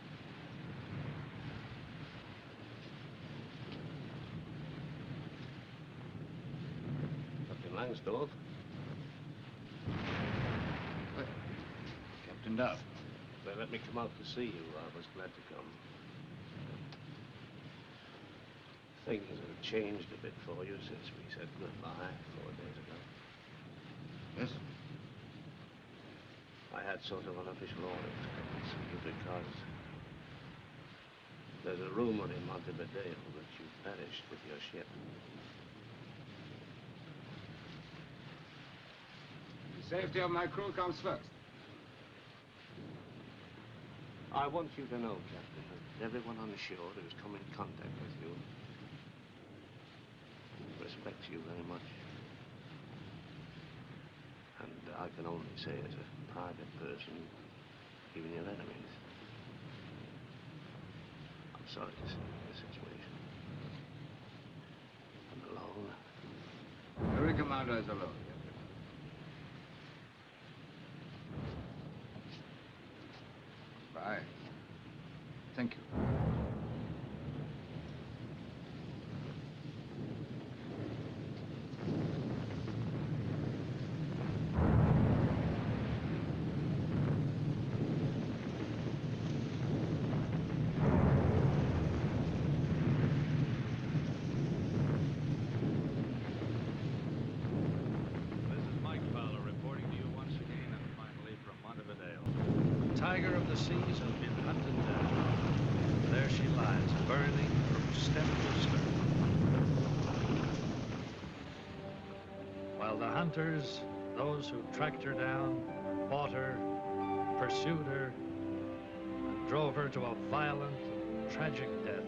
Speaker 3: Captain Langsdorff?
Speaker 4: Captain Duff.
Speaker 3: They let me come out to see you. I was glad to come. Things have changed a bit for you since we said goodbye 4 days ago.
Speaker 8: Yes?
Speaker 3: I had sort of unofficial orders to come and see you because there's a rumor in Montevideo that you perished with your ship.
Speaker 4: The safety of my crew comes first.
Speaker 3: I want you to know, Captain, that everyone on shore who's come in contact with you respects you very much. And I can only say as a private person, even your enemies. I'm sorry to see you in this situation. I'm alone.
Speaker 4: Every commander is alone. Bye. Thank you.
Speaker 1: Tiger of the seas has been hunted down. There she lies, burning from stem to stern. While the hunters those who tracked her down, fought her, pursued her, and drove her to a violent and tragic death.